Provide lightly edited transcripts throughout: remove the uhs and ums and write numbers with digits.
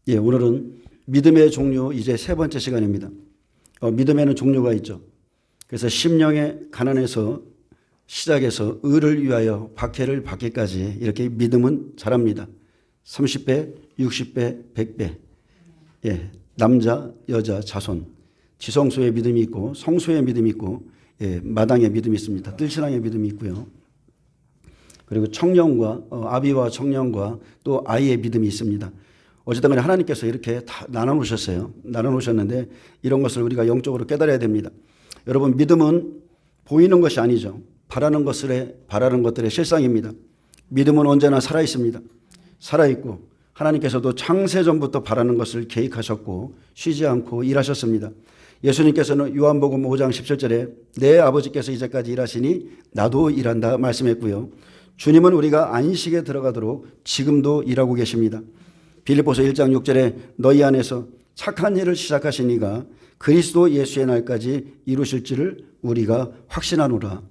오늘은 믿음의 종류 이제 세 번째 시간입니다. 믿음에는 종류가 있죠. 그래서 심령의 가난에서 시작해서 의를 위하여 박해를 받기까지 이렇게 믿음은 자랍니다. 30배, 60배, 100배. 남자, 여자, 자손. 지성소의 믿음이 있고 성소의 믿음이 있고 마당의 믿음이 있습니다. 뜰신앙의 믿음이 있고요. 그리고 청년과 아비와 청년과 또 아이의 믿음이 있습니다. 어쨌든 간에 하나님께서 이렇게 다 나눠놓으셨어요. 나눠놓으셨는데 이런 것을 우리가 영적으로 깨달아야 됩니다. 여러분, 믿음은 보이는 것이 아니죠. 바라는 것들의 실상입니다. 믿음은 언제나 살아있습니다. 살아있고 하나님께서도 창세전부터 바라는 것을 계획하셨고 쉬지 않고 일하셨습니다. 예수님께서는 요한복음 5장 17절에 내 아버지께서 이제까지 일하시니 나도 일한다 말씀했고요. 주님은 우리가 안식에 들어가도록 지금도 일하고 계십니다. 빌립보서 1장 6절에 너희 안에서 착한 일을 시작하신 이가 그리스도 예수의 날까지 이루실 줄을 우리가 확신하노라.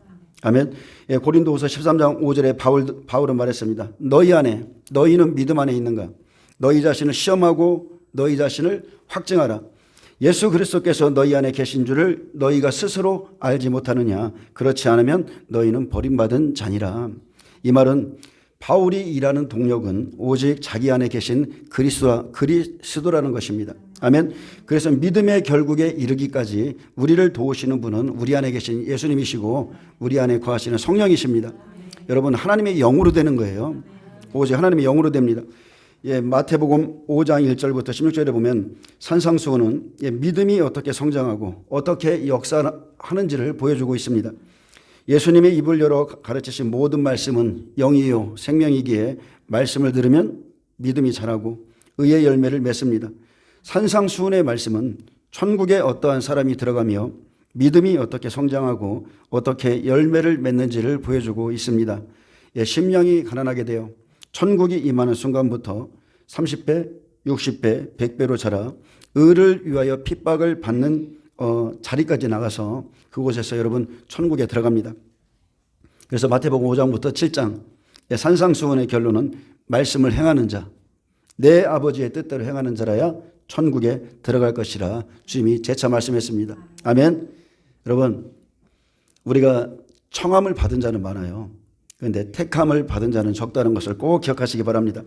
아멘. 고린도후서 13장 5절에 바울은 말했습니다. 너희 안에, 너희는 믿음 안에 있는가? 너희 자신을 시험하고 너희 자신을 확증하라. 예수 그리스도께서 너희 안에 계신 줄을 너희가 스스로 알지 못하느냐? 그렇지 않으면 너희는 버림받은 자니라. 이 말은 바울이 일하는 동력은 오직 자기 안에 계신 그리스도라는 것입니다. 아멘. 그래서 믿음의 결국에 이르기까지 우리를 도우시는 분은 우리 안에 계신 예수님이시고 우리 안에 거하시는 성령이십니다. 여러분, 하나님의 영으로 되는 거예요. 오직 하나님의 영으로 됩니다. 마태복음 5장 1절부터 16절에 보면 산상수훈은 믿음이 어떻게 성장하고 어떻게 역사하는지를 보여주고 있습니다. 예수님의 입을 열어 가르치신 모든 말씀은 영이요 생명이기에 말씀을 들으면 믿음이 자라고 의의 열매를 맺습니다. 산상수훈의 말씀은 천국에 어떠한 사람이 들어가며 믿음이 어떻게 성장하고 어떻게 열매를 맺는지를 보여주고 있습니다. 심령이 가난하게 되어 천국이 임하는 순간부터 30배, 60배, 100배로 자라 의를 위하여 핍박을 받는 자리까지 나가서 그곳에서 여러분 천국에 들어갑니다. 그래서 마태복음 5장부터 7장 산상수훈의 결론은 말씀을 행하는 자, 내 아버지의 뜻대로 행하는 자라야 천국에 들어갈 것이라 주님이 재차 말씀했습니다. 아멘. 여러분, 우리가 청함을 받은 자는 많아요. 그런데 택함을 받은 자는 적다는 것을 꼭 기억하시기 바랍니다.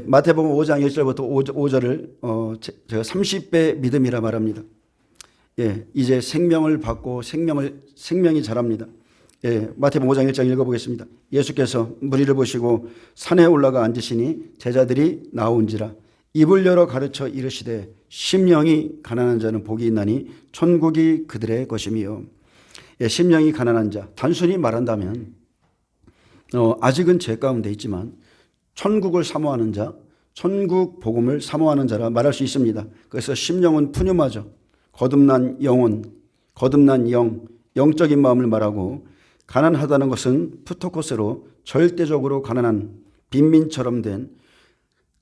마태복음 5장 1절부터 5절을 제가 30배 믿음이라 말합니다. 이제 생명을 받고 생명이 자랍니다. 마태복음 5장 1장 읽어보겠습니다. 예수께서 무리를 보시고 산에 올라가 앉으시니 제자들이 나온지라 입을 열어 가르쳐 이르시되 심령이 가난한 자는 복이 있나니 천국이 그들의 것이며. 심령이 가난한 자, 단순히 말한다면 아직은 죄 가운데 있지만 천국을 사모하는 자, 천국 복음을 사모하는 자라 말할 수 있습니다. 그래서 심령은 푸념하죠. 거듭난 영혼, 거듭난 영적인 마음을 말하고 가난하다는 것은 푸토코스로 절대적으로 가난한 빈민처럼 된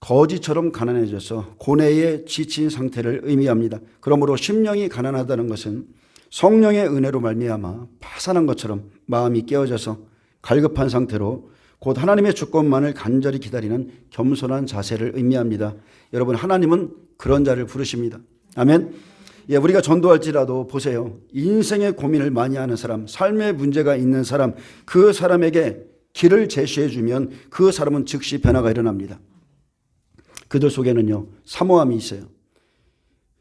거지처럼 가난해져서 고뇌에 지친 상태를 의미합니다. 그러므로 심령이 가난하다는 것은 성령의 은혜로 말미암아 파산한 것처럼 마음이 깨어져서 갈급한 상태로 곧 하나님의 주권만을 간절히 기다리는 겸손한 자세를 의미합니다. 여러분, 하나님은 그런 자를 부르십니다. 아멘. 우리가 전도할지라도 보세요. 인생의 고민을 많이 하는 사람, 삶의 문제가 있는 사람, 그 사람에게 길을 제시해 주면 그 사람은 즉시 변화가 일어납니다. 그들 속에는요, 사모함이 있어요.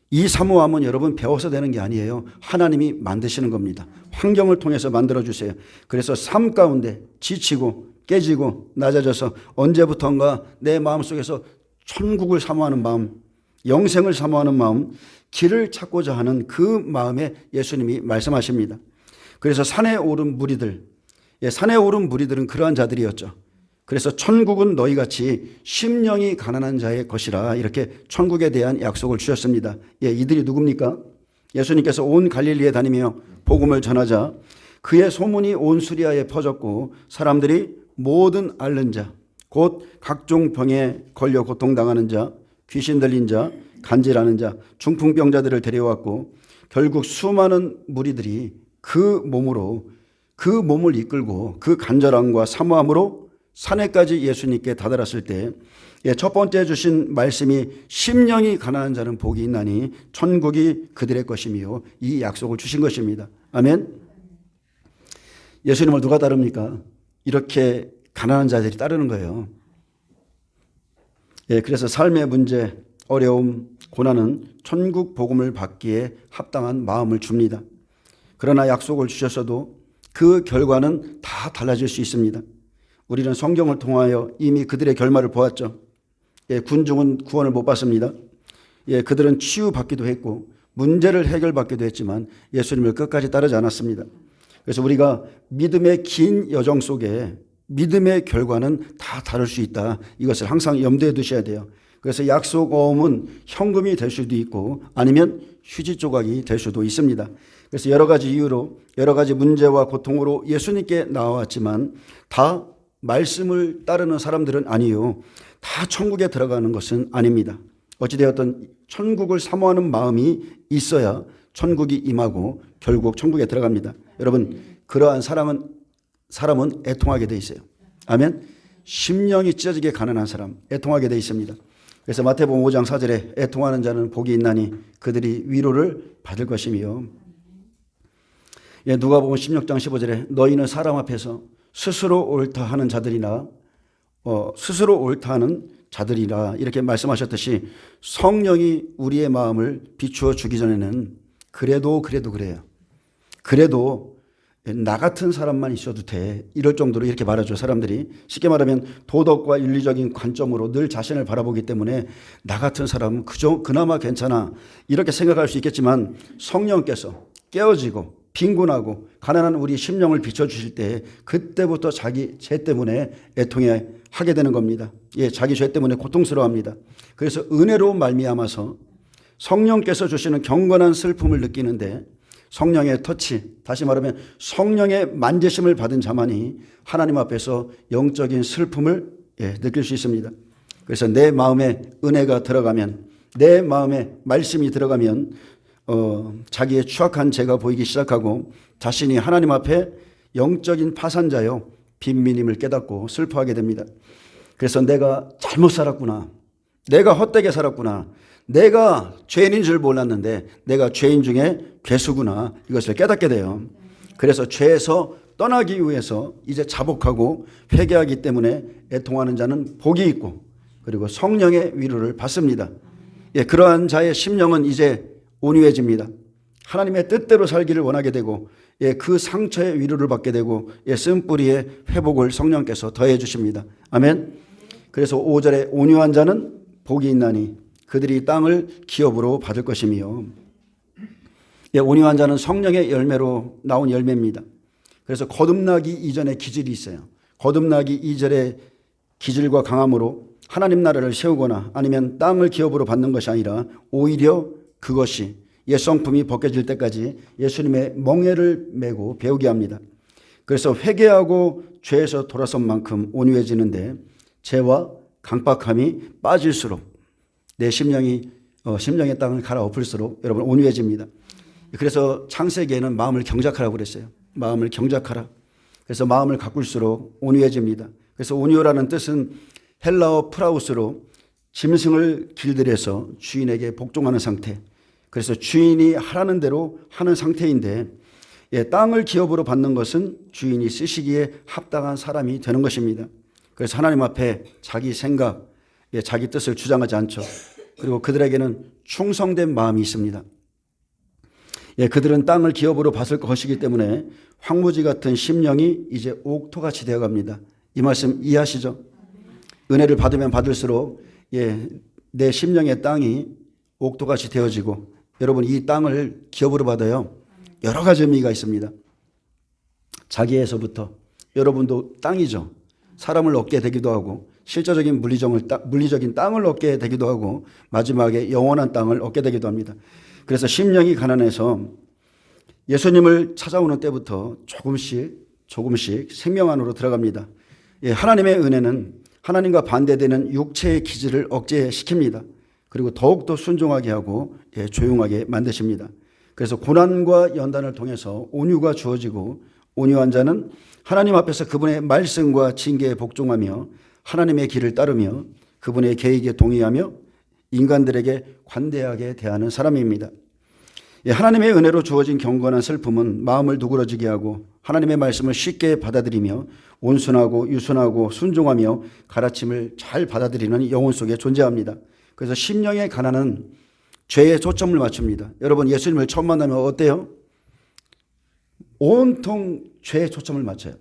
이 사모함은 여러분 배워서 되는 게 아니에요. 하나님이 만드시는 겁니다. 환경을 통해서 만들어주세요. 그래서 삶 가운데 지치고 깨지고 낮아져서 언제부턴가 내 마음속에서 천국을 사모하는 마음, 영생을 사모하는 마음, 길을 찾고자 하는 그 마음에 예수님이 말씀하십니다. 그래서 산에 오른 무리들은 그러한 자들이었죠. 그래서 천국은 너희같이 심령이 가난한 자의 것이라 이렇게 천국에 대한 약속을 주셨습니다. 이들이 누굽니까? 예수님께서 온 갈릴리에 다니며 복음을 전하자 그의 소문이 온 수리아에 퍼졌고 사람들이 모든 앓는 자, 곧 각종 병에 걸려 고통당하는 자, 귀신 들린 자, 간질하는 자, 중풍병자들을 데려왔고 결국 수많은 무리들이 그 몸을 이끌고 그 간절함과 사모함으로 산에까지 예수님께 다다랐을 때 첫 번째 주신 말씀이 심령이 가난한 자는 복이 있나니 천국이 그들의 것이며 이 약속을 주신 것입니다. 아멘. 예수님을 누가 따릅니까? 이렇게 가난한 자들이 따르는 거예요. 그래서 삶의 문제, 어려움, 고난은 천국 복음을 받기에 합당한 마음을 줍니다. 그러나 약속을 주셨어도 그 결과는 다 달라질 수 있습니다. 우리는 성경을 통하여 이미 그들의 결말을 보았죠. 군중은 구원을 못 받습니다. 그들은 치유받기도 했고 문제를 해결받기도 했지만 예수님을 끝까지 따르지 않았습니다. 그래서 우리가 믿음의 긴 여정 속에 믿음의 결과는 다 다를 수 있다. 이것을 항상 염두에 두셔야 돼요. 그래서 약속 어음은 현금이 될 수도 있고 아니면 휴지 조각이 될 수도 있습니다. 그래서 여러 가지 이유로 여러 가지 문제와 고통으로 예수님께 나왔지만 다 말씀을 따르는 사람들은 아니요. 다 천국에 들어가는 것은 아닙니다. 어찌되었든 천국을 사모하는 마음이 있어야 천국이 임하고 결국 천국에 들어갑니다. 여러분, 그러한 사람은 애통하게 돼 있어요. 아멘. 심령이 찢어지게 가난한 사람, 애통하게 돼 있습니다. 그래서 마태복음 5장 4절에 애통하는 자는 복이 있나니 그들이 위로를 받을 것이며, 누가복음 16장 15절에 너희는 사람 앞에서 스스로 옳다 하는 자들이나 스스로 옳다 하는 자들이라 이렇게 말씀하셨듯이 성령이 우리의 마음을 비추어 주기 전에는 그래도 그래요. 그래도 나 같은 사람만 있어도 돼. 이럴 정도로 이렇게 말하죠. 사람들이 쉽게 말하면 도덕과 윤리적인 관점으로 늘 자신을 바라보기 때문에 나 같은 사람은 그나마 괜찮아 이렇게 생각할 수 있겠지만 성령께서 깨어지고 빈곤하고 가난한 우리 심령을 비춰주실 때 그때부터 자기 죄 때문에 애통해 하게 되는 겁니다. 자기 죄 때문에 고통스러워합니다. 그래서 은혜로 말미암아서 성령께서 주시는 경건한 슬픔을 느끼는데 성령의 터치, 다시 말하면 성령의 만지심을 받은 자만이 하나님 앞에서 영적인 슬픔을 느낄 수 있습니다. 그래서 내 마음에 은혜가 들어가면, 내 마음에 말씀이 들어가면 자기의 추악한 죄가 보이기 시작하고 자신이 하나님 앞에 영적인 파산자요 빈민임을 깨닫고 슬퍼하게 됩니다. 그래서 내가 잘못 살았구나, 내가 헛되게 살았구나, 내가 죄인인 줄 몰랐는데 내가 죄인 중에 괴수구나, 이것을 깨닫게 돼요. 그래서 죄에서 떠나기 위해서 이제 자복하고 회개하기 때문에 애통하는 자는 복이 있고 그리고 성령의 위로를 받습니다. 그러한 자의 심령은 이제 온유해집니다. 하나님의 뜻대로 살기를 원하게 되고 그 상처의 위로를 받게 되고 쓴뿌리의 회복을 성령께서 더해 주십니다. 아멘. 그래서 5절에 온유한 자는 복이 있나니 그들이 땅을 기업으로 받을 것이며, 온유한 자는 성령의 열매로 나온 열매입니다. 그래서 거듭나기 이전에 기질이 있어요. 거듭나기 이전에 기질과 강함으로 하나님 나라를 세우거나 아니면 땅을 기업으로 받는 것이 아니라 오히려 그것이 옛 성품이 벗겨질 때까지 예수님의 멍에를 메고 배우게 합니다. 그래서 회개하고 죄에서 돌아선 만큼 온유해지는데 죄와 강박함이 빠질수록 내 심령의 땅을 갈아엎을수록 여러분 온유해집니다. 그래서 창세기에는 마음을 경작하라고 그랬어요. 마음을 경작하라. 그래서 마음을 가꿀수록 온유해집니다. 그래서 온유라는 뜻은 헬라어 프라우스로 짐승을 길들여서 주인에게 복종하는 상태. 그래서 주인이 하라는 대로 하는 상태인데 땅을 기업으로 받는 것은 주인이 쓰시기에 합당한 사람이 되는 것입니다. 그래서 하나님 앞에 자기 생각, 자기 뜻을 주장하지 않죠. 그리고 그들에게는 충성된 마음이 있습니다. 그들은 땅을 기업으로 받을 것이기 때문에 황무지 같은 심령이 이제 옥토같이 되어갑니다. 이 말씀 이해하시죠? 은혜를 받으면 받을수록 내 심령의 땅이 옥토같이 되어지고, 여러분 이 땅을 기업으로 받아요. 여러 가지 의미가 있습니다. 자기에서부터 여러분도 땅이죠. 사람을 얻게 되기도 하고 실제적인 물리적인 땅을 얻게 되기도 하고 마지막에 영원한 땅을 얻게 되기도 합니다. 그래서 심령이 가난해서 예수님을 찾아오는 때부터 조금씩 생명 안으로 들어갑니다. 하나님의 은혜는 하나님과 반대되는 육체의 기질을 억제시킵니다. 그리고 더욱더 순종하게 하고 조용하게 만드십니다. 그래서 고난과 연단을 통해서 온유가 주어지고 온유한 자는 하나님 앞에서 그분의 말씀과 징계에 복종하며 하나님의 길을 따르며 그분의 계획에 동의하며 인간들에게 관대하게 대하는 사람입니다. 하나님의 은혜로 주어진 경건한 슬픔은 마음을 누그러지게 하고 하나님의 말씀을 쉽게 받아들이며 온순하고 유순하고 순종하며 가르침을 잘 받아들이는 영혼 속에 존재합니다. 그래서 심령의 가난은 죄에 초점을 맞춥니다. 여러분 예수님을 처음 만나면 어때요? 온통 죄에 초점을 맞춰요.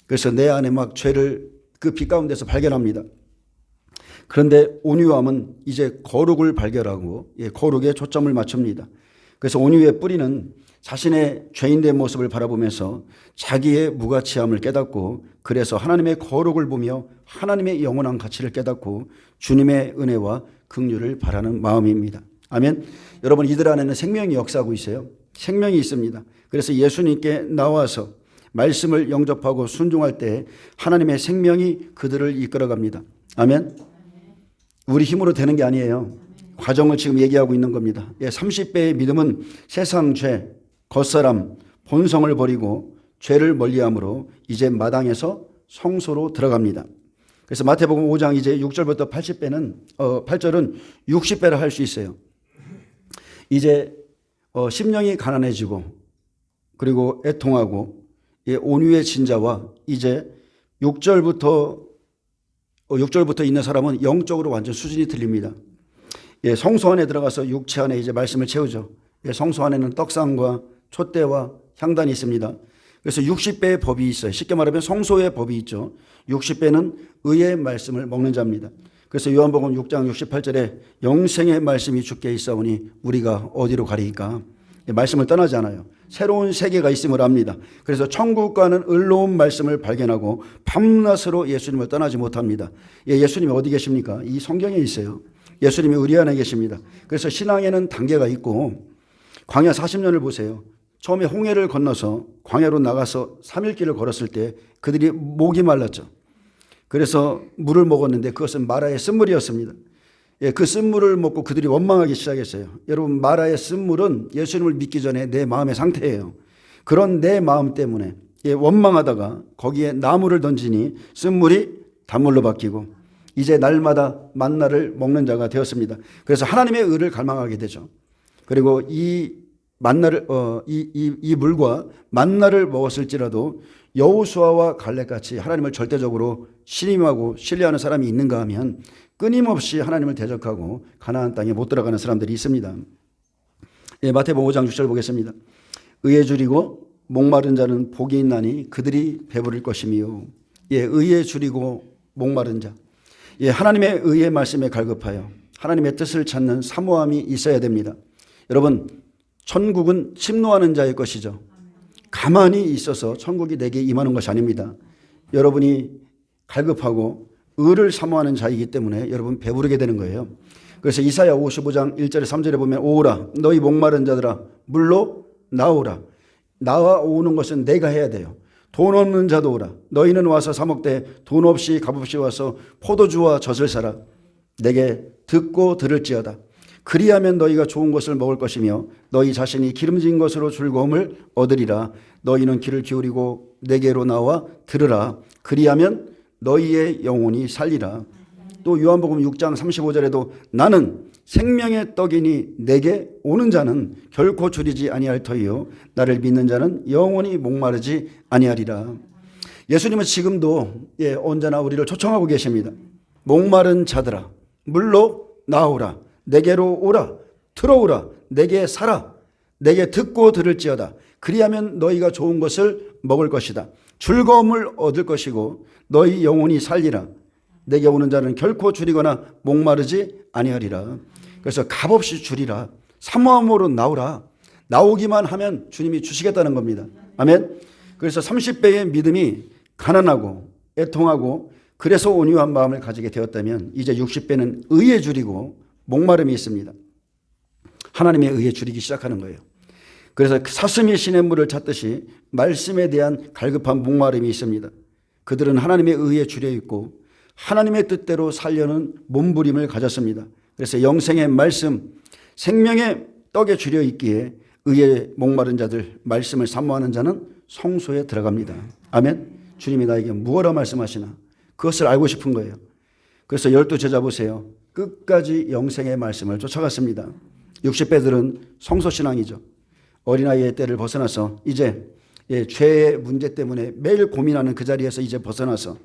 그래서 내 안에 막 죄를 그 빛 가운데서 발견합니다. 그런데 온유함은 이제 거룩을 발견하고 거룩에 초점을 맞춥니다. 그래서 온유의 뿌리는 자신의 죄인된 모습을 바라보면서 자기의 무가치함을 깨닫고 그래서 하나님의 거룩을 보며 하나님의 영원한 가치를 깨닫고 주님의 은혜와 긍휼을 바라는 마음입니다. 아멘. 여러분 이들 안에는 생명이 역사하고 있어요. 생명이 있습니다. 그래서 예수님께 나와서 말씀을 영접하고 순종할 때 하나님의 생명이 그들을 이끌어갑니다. 아멘. 우리 힘으로 되는 게 아니에요. 과정을 지금 얘기하고 있는 겁니다. 30배의 믿음은 세상 죄, 겉사람, 본성을 버리고 죄를 멀리함으로 이제 마당에서 성소로 들어갑니다. 그래서 마태복음 5장 이제 6절부터 8절은 60배를 할 수 있어요. 이제 심령이 가난해지고 그리고 애통하고 온유의 진자와 이제 6절부터 있는 사람은 영적으로 완전 수준이 틀립니다. 성소 안에 들어가서 육체 안에 이제 말씀을 채우죠. 성소 안에는 떡상과 촛대와 향단이 있습니다. 그래서 60배의 법이 있어요. 쉽게 말하면 성소의 법이 있죠. 60배는 의의 말씀을 먹는 자입니다. 그래서 요한복음 6장 68절에 영생의 말씀이 주께 있사오니 우리가 어디로 가리이까? 말씀을 떠나지 않아요. 새로운 세계가 있음을 압니다. 그래서 천국과는 을로운 말씀을 발견하고 밤낮으로 예수님을 떠나지 못합니다. 예수님이 어디 계십니까? 이 성경에 있어요. 예수님이 우리 안에 계십니다. 그래서 신앙에는 단계가 있고 광야 40년을 보세요. 처음에 홍해를 건너서 광야로 나가서 3일 길을 걸었을 때 그들이 목이 말랐죠. 그래서 물을 먹었는데 그것은 마라의 쓴물이었습니다. 그 쓴물을 먹고 그들이 원망하기 시작했어요. 여러분 마라의 쓴물은 예수님을 믿기 전에 내 마음의 상태예요. 그런 내 마음 때문에 원망하다가 거기에 나무를 던지니 쓴물이 단물로 바뀌고 이제 날마다 만나를 먹는 자가 되었습니다. 그래서 하나님의 의를 갈망하게 되죠. 그리고 이 만나를 이 물과 만나를 먹었을지라도 여호수아와 갈렙같이 하나님을 절대적으로 신임하고 신뢰하는 사람이 있는가 하면 끊임없이 하나님을 대적하고 가나안 땅에 못 들어가는 사람들이 있습니다. 마태복음 5장 6절 보겠습니다. 의에 줄이고 목마른 자는 복이 있나니 그들이 배부를 것이며 의에 줄이고 목마른 자 하나님의 의의 말씀에 갈급하여 하나님의 뜻을 찾는 사모함이 있어야 됩니다. 여러분 천국은 침노하는 자의 것이죠. 가만히 있어서 천국이 내게 임하는 것이 아닙니다. 여러분이 갈급하고 의를 사모하는 자이기 때문에 여러분 배부르게 되는 거예요. 그래서 이사야 55장 1절에 3절에 보면 오라 너희 목마른 자들아 물로 나오라. 나와오는 것은 내가 해야 돼요. 돈 없는 자도 오라. 너희는 와서 사 먹되 돈 없이 값없이 와서 포도주와 젖을 사라. 내게 듣고 들을지어다. 그리하면 너희가 좋은 것을 먹을 것이며 너희 자신이 기름진 것으로 즐거움을 얻으리라. 너희는 귀를 기울이고 내게로 나와 들으라. 그리하면 너희의 영혼이 살리라. 또 요한복음 6장 35절에도 나는 생명의 떡이니 내게 오는 자는 결코 줄이지 아니할 터이요 나를 믿는 자는 영원히 목마르지 아니하리라. 예수님은 지금도 언제나 우리를 초청하고 계십니다. 목마른 자들아 물로 나오라. 내게로 오라. 들어오라. 내게 살아. 내게 듣고 들을지어다. 그리하면 너희가 좋은 것을 먹을 것이다. 즐거움을 얻을 것이고 너희 영혼이 살리라. 내게 오는 자는 결코 줄이거나 목마르지 아니하리라. 그래서 값없이 줄이라. 사모함으로 나오라. 나오기만 하면 주님이 주시겠다는 겁니다. 아멘. 그래서 30배의 믿음이 가난하고 애통하고 그래서 온유한 마음을 가지게 되었다면 이제 60배는 의에 줄이고 목마름이 있습니다. 하나님의 의에 줄이기 시작하는 거예요. 그래서 사슴이 시냇물을 찾듯이 말씀에 대한 갈급한 목마름이 있습니다. 그들은 하나님의 의에 줄여 있고 하나님의 뜻대로 살려는 몸부림을 가졌습니다. 그래서 영생의 말씀, 생명의 떡에 줄여 있기에 의에 목마른 자들, 말씀을 사모하는 자는 성소에 들어갑니다. 아멘. 주님이 나에게 무엇라 말씀하시나 그것을 알고 싶은 거예요. 그래서 12제자 보세요. 끝까지 영생의 말씀을 쫓아갔습니다. 60배들은 성소신앙이죠. 어린아이의 때를 벗어나서 이제 죄의 문제 때문에 매일 고민하는 그 자리에서 이제 벗어나서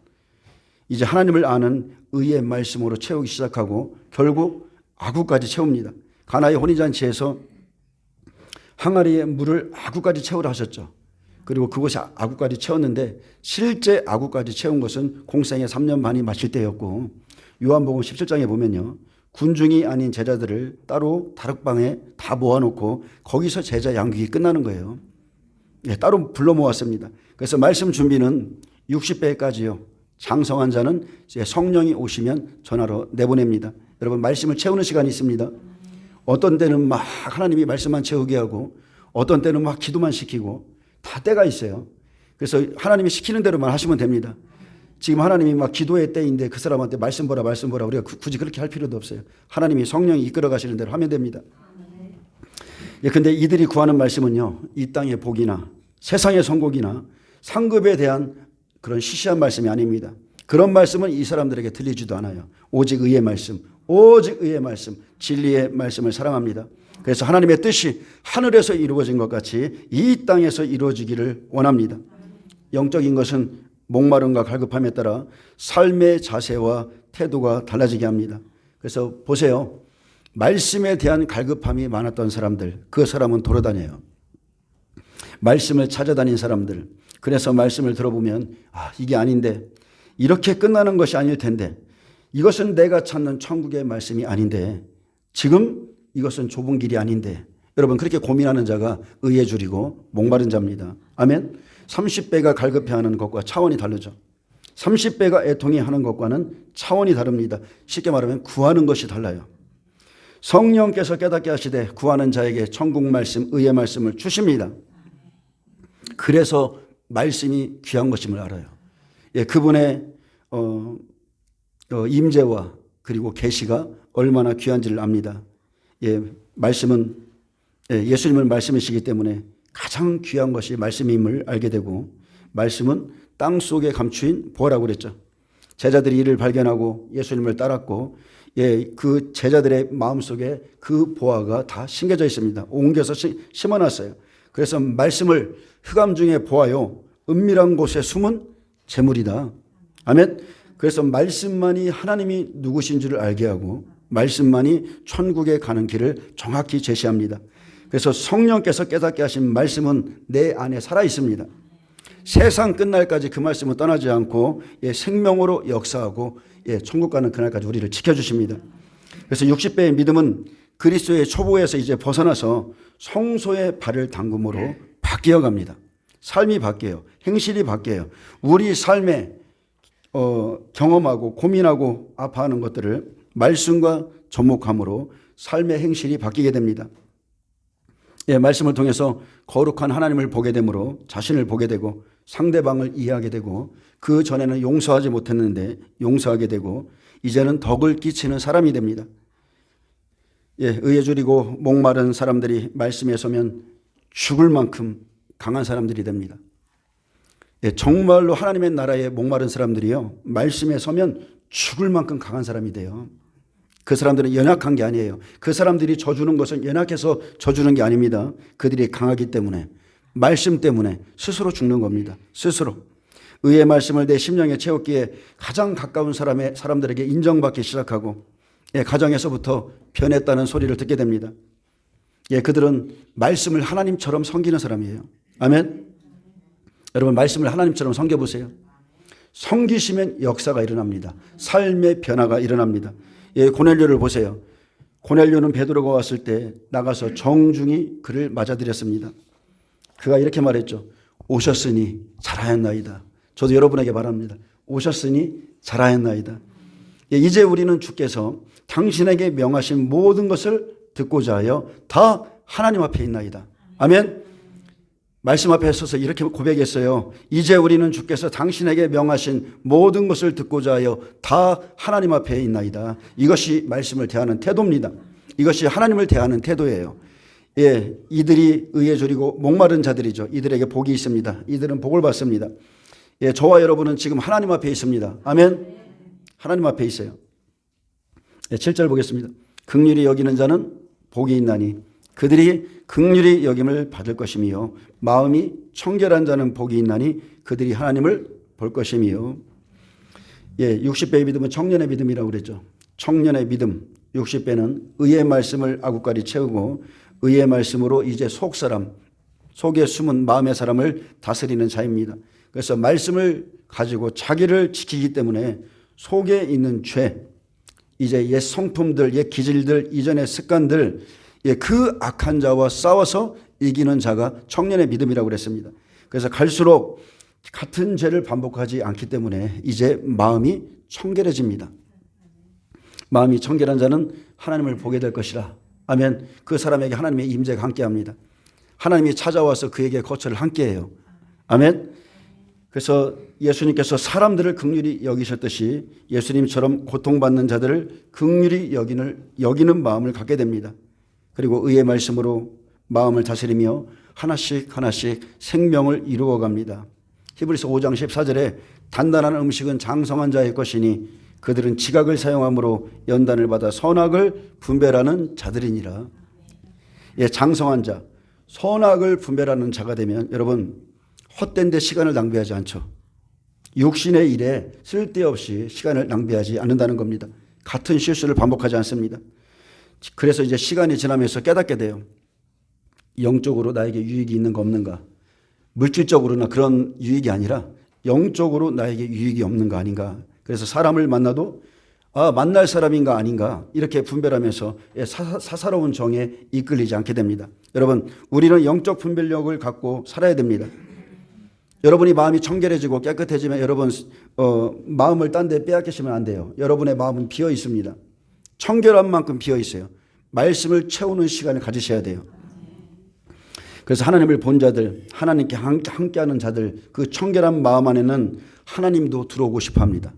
이제 하나님을 아는 의의 말씀으로 채우기 시작하고 결국 아구까지 채웁니다. 가나의 혼인잔치에서 항아리에 물을 아구까지 채우라 하셨죠. 그리고 그것이 아구까지 채웠는데 실제 아구까지 채운 것은 공생의 3년 반이 마칠 때였고 요한복음 17장에 보면요. 군중이 아닌 제자들을 따로 다락방에 다 모아놓고 거기서 제자 양육이 끝나는 거예요. 따로 불러 모았습니다. 그래서 말씀 준비는 60배까지요. 장성한 자는 이제 성령이 오시면 전화로 내보냅니다. 여러분 말씀을 채우는 시간이 있습니다. 어떤 때는 막 하나님이 말씀만 채우게 하고 어떤 때는 막 기도만 시키고 다 때가 있어요. 그래서 하나님이 시키는 대로만 하시면 됩니다. 지금 하나님이 막 기도의 때인데 그 사람한테 말씀 보라 우리가 굳이 그렇게 할 필요도 없어요. 하나님이 성령이 이끌어 가시는 대로 하면 됩니다. 근데 이들이 구하는 말씀은요. 이 땅의 복이나 세상의 선곡이나 상급에 대한 그런 시시한 말씀이 아닙니다. 그런 말씀은 이 사람들에게 들리지도 않아요. 오직 의의 말씀, 오직 의의 말씀, 진리의 말씀을 사랑합니다. 그래서 하나님의 뜻이 하늘에서 이루어진 것 같이 이 땅에서 이루어지기를 원합니다. 영적인 것은 목마름과 갈급함에 따라 삶의 자세와 태도가 달라지게 합니다. 그래서 보세요. 말씀에 대한 갈급함이 많았던 사람들, 그 사람은 돌아다녀요. 말씀을 찾아다닌 사람들, 그래서 말씀을 들어보면 이게 아닌데 이렇게 끝나는 것이 아닐 텐데 이것은 내가 찾는 천국의 말씀이 아닌데 지금 이것은 좁은 길이 아닌데 여러분 그렇게 고민하는 자가 의의 줄이고 목마른 자입니다. 아멘. 30배가 갈급해하는 것과 차원이 다르죠. 30배가 애통해하는 것과는 차원이 다릅니다. 쉽게 말하면 구하는 것이 달라요. 성령께서 깨닫게 하시되 구하는 자에게 천국 말씀, 의의 말씀을 주십니다. 그래서 말씀이 귀한 것임을 알아요. 그분의 임재와 그리고 계시가 얼마나 귀한지를 압니다. 말씀은 예수님을 말씀이시기 때문에 가장 귀한 것이 말씀임을 알게 되고 말씀은 땅속에 감추인 보화라고 그랬죠. 제자들이 이를 발견하고 예수님을 따랐고 그 제자들의 마음속에 그 보화가 다 심겨져 있습니다. 옮겨서 심어놨어요. 그래서 말씀을 흑암 중에 보아요. 은밀한 곳에 숨은 재물이다. 아멘. 그래서 말씀만이 하나님이 누구신 줄을 알게 하고 말씀만이 천국에 가는 길을 정확히 제시합니다. 그래서 성령께서 깨닫게 하신 말씀은 내 안에 살아 있습니다. 세상 끝날까지 그 말씀은 떠나지 않고 생명으로 역사하고 천국 가는 그날까지 우리를 지켜주십니다. 그래서 60배의 믿음은 그리스도의 초보에서 이제 벗어나서 성소의 발을 담금으로 바뀌어 갑니다. 삶이 바뀌어요. 행실이 바뀌어요. 우리 삶에 경험하고 고민하고 아파하는 것들을 말씀과 접목함으로 삶의 행실이 바뀌게 됩니다. 말씀을 통해서 거룩한 하나님을 보게 되므로 자신을 보게 되고 상대방을 이해하게 되고 그 전에는 용서하지 못했는데 용서하게 되고 이제는 덕을 끼치는 사람이 됩니다. 의에 줄이고 목마른 사람들이 말씀에 서면 죽을 만큼 강한 사람들이 됩니다. 정말로 하나님의 나라에 목마른 사람들이요. 말씀에 서면 죽을 만큼 강한 사람이 돼요. 그 사람들은 연약한 게 아니에요. 그 사람들이 져주는 것은 연약해서 져주는 게 아닙니다. 그들이 강하기 때문에 말씀 때문에 스스로 죽는 겁니다. 스스로. 의의 말씀을 내 심령에 채웠기에 가장 가까운 사람들에게 인정받기 시작하고 가정에서부터 변했다는 소리를 듣게 됩니다. 그들은 말씀을 하나님처럼 섬기는 사람이에요. 아멘. 여러분 말씀을 하나님처럼 섬겨보세요. 섬기시면 역사가 일어납니다. 삶의 변화가 일어납니다. 고넬료를 보세요. 고넬료는 베드로가 왔을 때 나가서 정중히 그를 맞아들였습니다. 그가 이렇게 말했죠. 오셨으니 잘하였나이다. 저도 여러분에게 말합니다. 오셨으니 잘하였나이다. 이제 우리는 주께서 당신에게 명하신 모든 것을 듣고자 하여 다 하나님 앞에 있나이다. 아멘. 말씀 앞에 서서 이렇게 고백했어요. 이제 우리는 주께서 당신에게 명하신 모든 것을 듣고자 하여 다 하나님 앞에 있나이다. 이것이 말씀을 대하는 태도입니다. 이것이 하나님을 대하는 태도예요. 이들이 의에 졸이고 목마른 자들이죠. 이들에게 복이 있습니다. 이들은 복을 받습니다. 저와 여러분은 지금 하나님 앞에 있습니다. 아멘. 하나님 앞에 있어요. 7절 보겠습니다. 긍휼히 여기는 자는 복이 있나니 그들이 긍휼히 여김을 받을 것이며 마음이 청결한 자는 복이 있나니 그들이 하나님을 볼 것이며 60배의 믿음은 청년의 믿음이라고 그랬죠. 청년의 믿음 60배는 의의 말씀을 아구까리 채우고 의의 말씀으로 이제 속에 숨은 마음의 사람을 다스리는 자입니다. 그래서 말씀을 가지고 자기를 지키기 때문에 속에 있는 죄, 이제 옛 성품들, 옛 기질들, 이전의 습관들, 그 악한 자와 싸워서 이기는 자가 청년의 믿음이라고 그랬습니다. 그래서 갈수록 같은 죄를 반복하지 않기 때문에 이제 마음이 청결해집니다. 마음이 청결한 자는 하나님을 보게 될 것이라. 아멘. 그 사람에게 하나님의 임재가 함께합니다. 하나님이 찾아와서 그에게 거처를 함께해요. 아멘. 그래서 예수님께서 사람들을 긍휼히 여기셨듯이 예수님처럼 고통받는 자들을 긍휼히 여기는 마음을 갖게 됩니다. 그리고 의의 말씀으로 마음을 다스리며 하나씩 생명을 이루어갑니다. 히브리서 5장 14절에 단단한 음식은 장성한 자의 것이니 그들은 지각을 사용함으로 연단을 받아 선악을 분별하는 자들이니라. 장성한 자, 선악을 분별하는 자가 되면 여러분 헛된 데 시간을 낭비하지 않죠. 육신의 일에 쓸데없이 시간을 낭비하지 않는다는 겁니다. 같은 실수를 반복하지 않습니다. 그래서 이제 시간이 지나면서 깨닫게 돼요. 영적으로 나에게 유익이 있는가 없는가. 물질적으로나 그런 유익이 아니라 영적으로 나에게 유익이 없는가 아닌가. 그래서 사람을 만나도 만날 사람인가 아닌가 이렇게 분별하면서 사사로운 정에 이끌리지 않게 됩니다. 여러분 우리는 영적 분별력을 갖고 살아야 됩니다. 여러분이 마음이 청결해지고 깨끗해지면 여러분 마음을 딴 데 빼앗기시면 안 돼요. 여러분의 마음은 비어 있습니다. 청결한 만큼 비어 있어요. 말씀을 채우는 시간을 가지셔야 돼요. 그래서 하나님을 본 자들, 하나님께 함께하는 자들, 그 청결한 마음 안에는 하나님도 들어오고 싶어 합니다.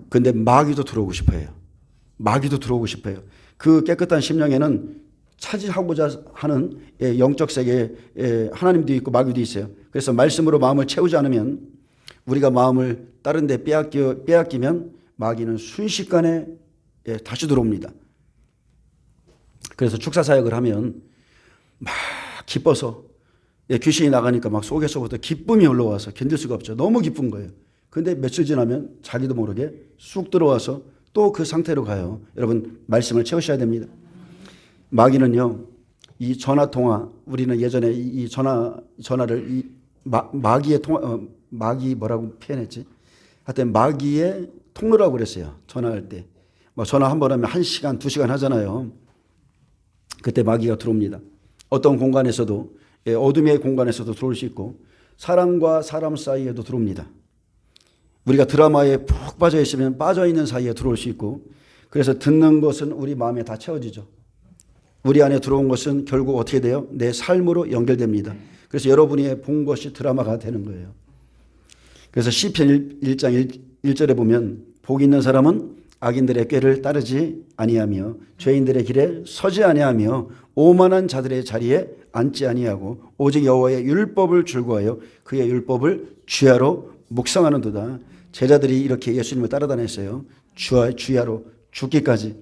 그런데 마귀도 들어오고 싶어 해요. 마귀도 들어오고 싶어 해요. 그 깨끗한 심령에는 차지하고자 하는 영적 세계에 하나님도 있고 마귀도 있어요. 그래서 말씀으로 마음을 채우지 않으면 우리가 마음을 다른 데 빼앗기면 마귀는 순식간에 다시 들어옵니다. 그래서 축사사역을 하면 막 기뻐서 귀신이 나가니까 막 속에서부터 기쁨이 올라와서 견딜 수가 없죠. 너무 기쁜 거예요. 그런데 며칠 지나면 자기도 모르게 쑥 들어와서 또 그 상태로 가요. 여러분 말씀을 채우셔야 됩니다. 마귀는요, 이 전화통화, 우리는 예전에 이 전화를 마귀의 마귀 뭐라고 표현했지? 하여튼 마귀의 통로라고 그랬어요. 전화할 때. 전화 한 번 하면 1시간, 2시간 하잖아요. 그때 마귀가 들어옵니다. 어떤 공간에서도, 어둠의 공간에서도 들어올 수 있고, 사람과 사람 사이에도 들어옵니다. 우리가 드라마에 푹 빠져 있으면 빠져 있는 사이에 들어올 수 있고, 그래서 듣는 것은 우리 마음에 다 채워지죠. 우리 안에 들어온 것은 결국 어떻게 돼요? 내 삶으로 연결됩니다. 그래서 여러분이 본 것이 드라마가 되는 거예요. 그래서 시편 1장 1절에 보면 복 있는 사람은 악인들의 꾀를 따르지 아니하며 죄인들의 길에 서지 아니하며 오만한 자들의 자리에 앉지 아니하고 오직 여호와의 율법을 즐거워하여 그의 율법을 주야로 묵상하는도다. 제자들이 이렇게 예수님을 따라다녔어요. 주야로 죽기까지.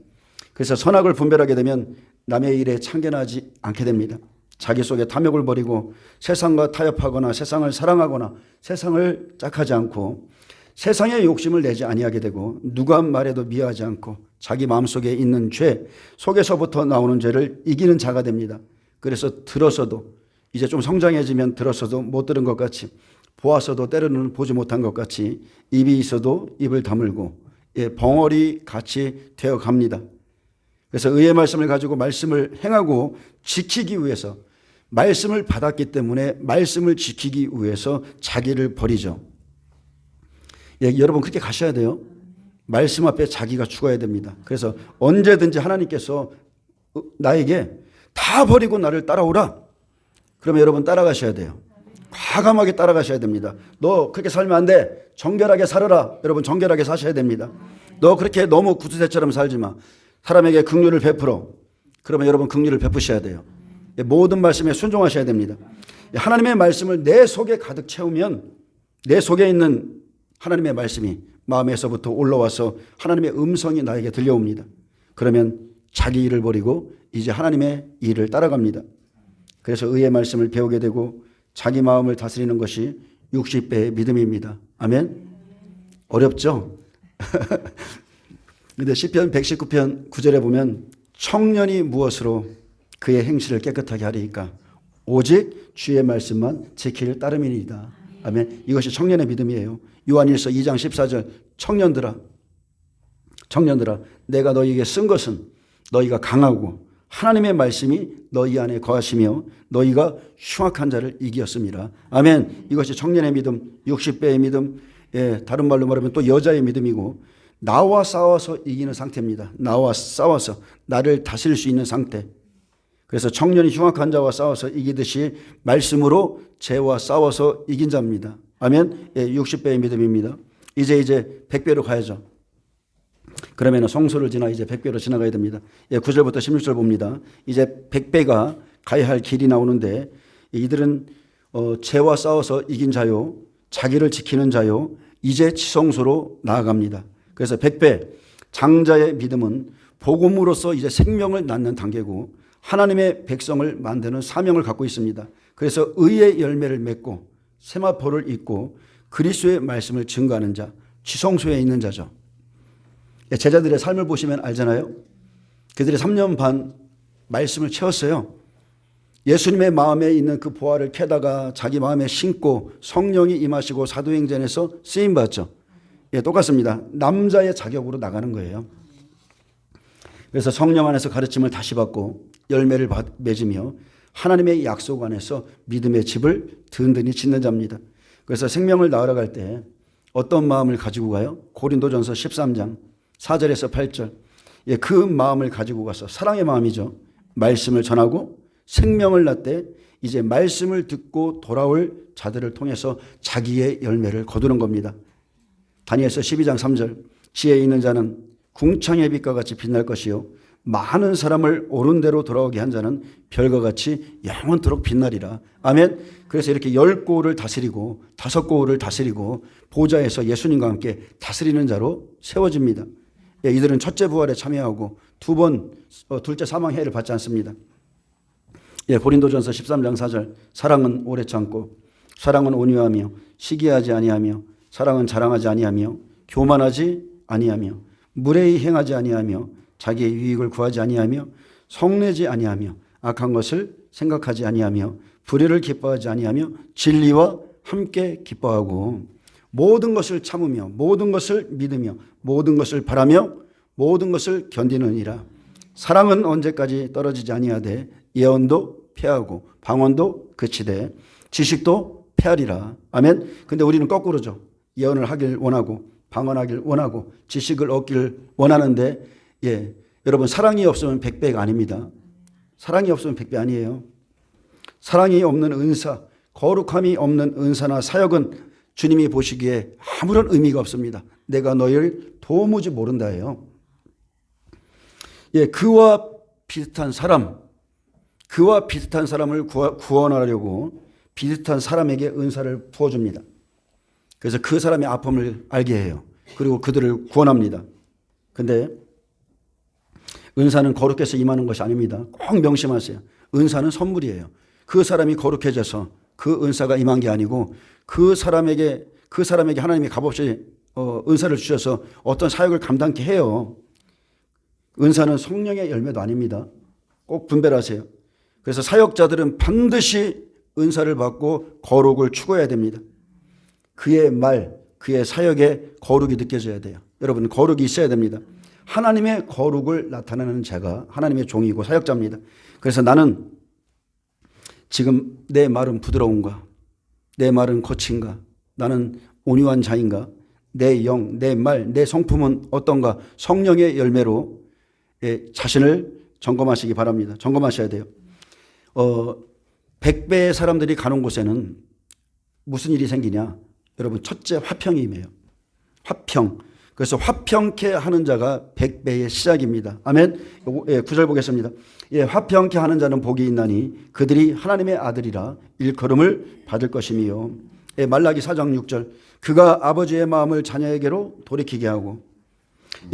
그래서 선악을 분별하게 되면 남의 일에 참견하지 않게 됩니다. 자기 속에 탐욕을 버리고 세상과 타협하거나 세상을 사랑하거나 세상을 짝하지 않고 세상의 욕심을 내지 아니하게 되고 누가 말해도 미워하지 않고 자기 마음속에 있는 죄 속에서부터 나오는 죄를 이기는 자가 됩니다. 그래서 들어서도 이제 좀 성장해지면 들어서도 못 들은 것 같이 보았어도 때로는 보지 못한 것 같이 입이 있어도 입을 다물고 벙어리 같이 되어갑니다. 그래서 의의 말씀을 가지고 말씀을 행하고 지키기 위해서 말씀을 받았기 때문에 말씀을 지키기 위해서 자기를 버리죠. 여러분 그렇게 가셔야 돼요. 말씀 앞에 자기가 죽어야 됩니다. 그래서 언제든지 하나님께서 나에게 다 버리고 나를 따라오라. 그러면 여러분 따라가셔야 돼요. 과감하게 따라가셔야 됩니다. 너 그렇게 살면 안 돼. 정결하게 살아라. 여러분 정결하게 사셔야 됩니다. 너 그렇게 너무 구두쇠처럼 살지 마. 사람에게 긍휼을 베풀어. 그러면 여러분 긍휼을 베푸셔야 돼요. 모든 말씀에 순종하셔야 됩니다. 하나님의 말씀을 내 속에 가득 채우면 내 속에 있는 하나님의 말씀이 마음에서부터 올라와서 하나님의 음성이 나에게 들려옵니다. 그러면 자기 일을 버리고 이제 하나님의 일을 따라갑니다. 그래서 의의 말씀을 배우게 되고 자기 마음을 다스리는 것이 60배의 믿음입니다. 아멘. 어렵죠? 근데 시편 119편 9절에 보면 청년이 무엇으로 그의 행실을 깨끗하게 하리이까 오직 주의 말씀만 지킬 따름이니이다. 아멘. 이것이 청년의 믿음이에요. 요한일서 2장 14절 청년들아 내가 너희에게 쓴 것은 너희가 강하고 하나님의 말씀이 너희 안에 거하시며 너희가 흉악한 자를 이기었습니다. 아멘. 이것이 청년의 믿음, 60배의 믿음, 다른 말로 말하면 또 여자의 믿음이고 나와 싸워서 이기는 상태입니다. 나와 싸워서 나를 다스릴 수 있는 상태. 그래서 청년이 흉악한 자와 싸워서 이기듯이 말씀으로 죄와 싸워서 이긴 자입니다. 아멘. 60배의 믿음입니다. 이제 100배로 가야죠. 그러면 성소를 지나 이제 100배로 지나가야 됩니다. 9절부터 16절 봅니다. 이제 100배가 가야 할 길이 나오는데 이들은 죄와 싸워서 이긴 자요, 자기를 지키는 자요, 이제 지성소로 나아갑니다. 그래서 100배 장자의 믿음은 복음으로서 이제 생명을 낳는 단계고 하나님의 백성을 만드는 사명을 갖고 있습니다. 그래서 의의 열매를 맺고 세마포를 입고 그리스도의 말씀을 증거하는 자, 지성소에 있는 자죠. 제자들의 삶을 보시면 알잖아요. 그들이 3년 반 말씀을 채웠어요. 예수님의 마음에 있는 그 보화를 캐다가 자기 마음에 심고 성령이 임하시고 사도행전에서 쓰임받죠. 똑같습니다. 남자의 자격으로 나가는 거예요. 그래서 성령 안에서 가르침을 다시 받고 열매를 맺으며 하나님의 약속 안에서 믿음의 집을 든든히 짓는 자입니다. 그래서 생명을 낳으러 갈 때 어떤 마음을 가지고 가요? 고린도전서 13장 4절에서 8절. 그 마음을 가지고 가서 사랑의 마음이죠. 말씀을 전하고 생명을 낳되 이제 말씀을 듣고 돌아올 자들을 통해서 자기의 열매를 거두는 겁니다. 다니엘서 12장 3절. 지혜 있는 자는 궁창의 빛과 같이 빛날 것이요 많은 사람을 옳은 대로 돌아오게 한 자는 별과 같이 영원토록 빛나리라. 아멘. 그래서 이렇게 10고을을 다스리고 5고을을 다스리고 보좌에서 예수님과 함께 다스리는 자로 세워집니다. 이들은 첫째 부활에 참여하고 둘째 사망 해를 받지 않습니다. 고린도전서 13장 4절. 사랑은 오래 참고 사랑은 온유하며 시기하지 아니하며 사랑은 자랑하지 아니하며 교만하지 아니하며 무례히 행하지 아니하며 자기의 유익을 구하지 아니하며 성내지 아니하며 악한 것을 생각하지 아니하며 불의를 기뻐하지 아니하며 진리와 함께 기뻐하고 모든 것을 참으며 모든 것을 믿으며 모든 것을 바라며 모든 것을 견디느니라. 사랑은 언제까지 떨어지지 아니하되 예언도 패하고 방언도 그치되 지식도 패하리라. 아멘. 근데 우리는 거꾸로죠. 예언을 하길 원하고 방언하길 원하고 지식을 얻기를 원하는데 여러분 사랑이 없으면 100배가 아닙니다. 사랑이 없으면 100배 아니에요. 사랑이 없는 은사, 거룩함이 없는 은사나 사역은 주님이 보시기에 아무런 의미가 없습니다. 내가 너희를 도무지 모른다예요. 그와 비슷한 사람을 구원하려고 비슷한 사람에게 은사를 부어줍니다. 그래서 그 사람의 아픔을 알게 해요. 그리고 그들을 구원합니다. 근데 은사는 거룩해서 임하는 것이 아닙니다. 꼭 명심하세요. 은사는 선물이에요. 그 사람이 거룩해져서 그 은사가 임한 게 아니고 그 사람에게 하나님이 값없이 은사를 주셔서 어떤 사역을 감당케 해요. 은사는 성령의 열매도 아닙니다. 꼭 분별하세요. 그래서 사역자들은 반드시 은사를 받고 거룩을 추구해야 됩니다. 그의 말, 그의 사역에 거룩이 느껴져야 돼요. 여러분, 거룩이 있어야 됩니다. 하나님의 거룩을 나타내는 자가 하나님의 종이고 사역자입니다. 그래서 나는 지금 내 말은 부드러운가? 내 말은 거친가? 나는 온유한 자인가? 내 영, 내 말, 내 성품은 어떤가? 성령의 열매로 자신을 점검하시기 바랍니다. 점검하셔야 돼요. 100배의 사람들이 가는 곳에는 무슨 일이 생기냐? 여러분, 첫째 화평이 임해요. 화평. 그래서 화평케 하는 자가 100배의 시작입니다. 아멘. 9절 보겠습니다. 화평케 하는 자는 복이 있나니 그들이 하나님의 아들이라 일컬음을 받을 것이며. 말라기 4장 6절. 그가 아버지의 마음을 자녀에게로 돌이키게 하고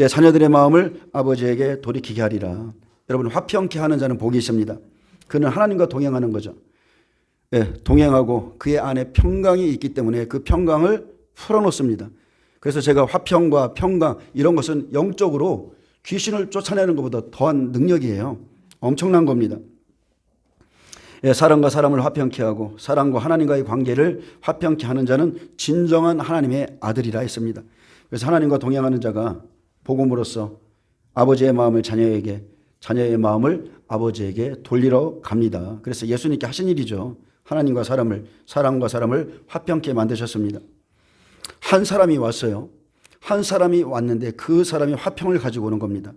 자녀들의 마음을 아버지에게 돌이키게 하리라. 여러분, 화평케 하는 자는 복이 있습니다. 그는 하나님과 동행하는 거죠. 동행하고 그의 안에 평강이 있기 때문에 그 평강을 풀어놓습니다. 그래서 제가 화평과 평강 이런 것은 영적으로 귀신을 쫓아내는 것보다 더한 능력이에요. 엄청난 겁니다. 사람과 사람을 화평케 하고 사람과 하나님과의 관계를 화평케 하는 자는 진정한 하나님의 아들이라 했습니다. 그래서 하나님과 동행하는 자가 복음으로써 아버지의 마음을 자녀에게, 자녀의 마음을 아버지에게 돌리러 갑니다. 그래서 예수님께 하신 일이죠. 하나님과 사람을, 사람과 사람을 화평케 만드셨습니다. 한 사람이 왔어요. 한 사람이 왔는데 그 사람이 화평을 가지고 오는 겁니다.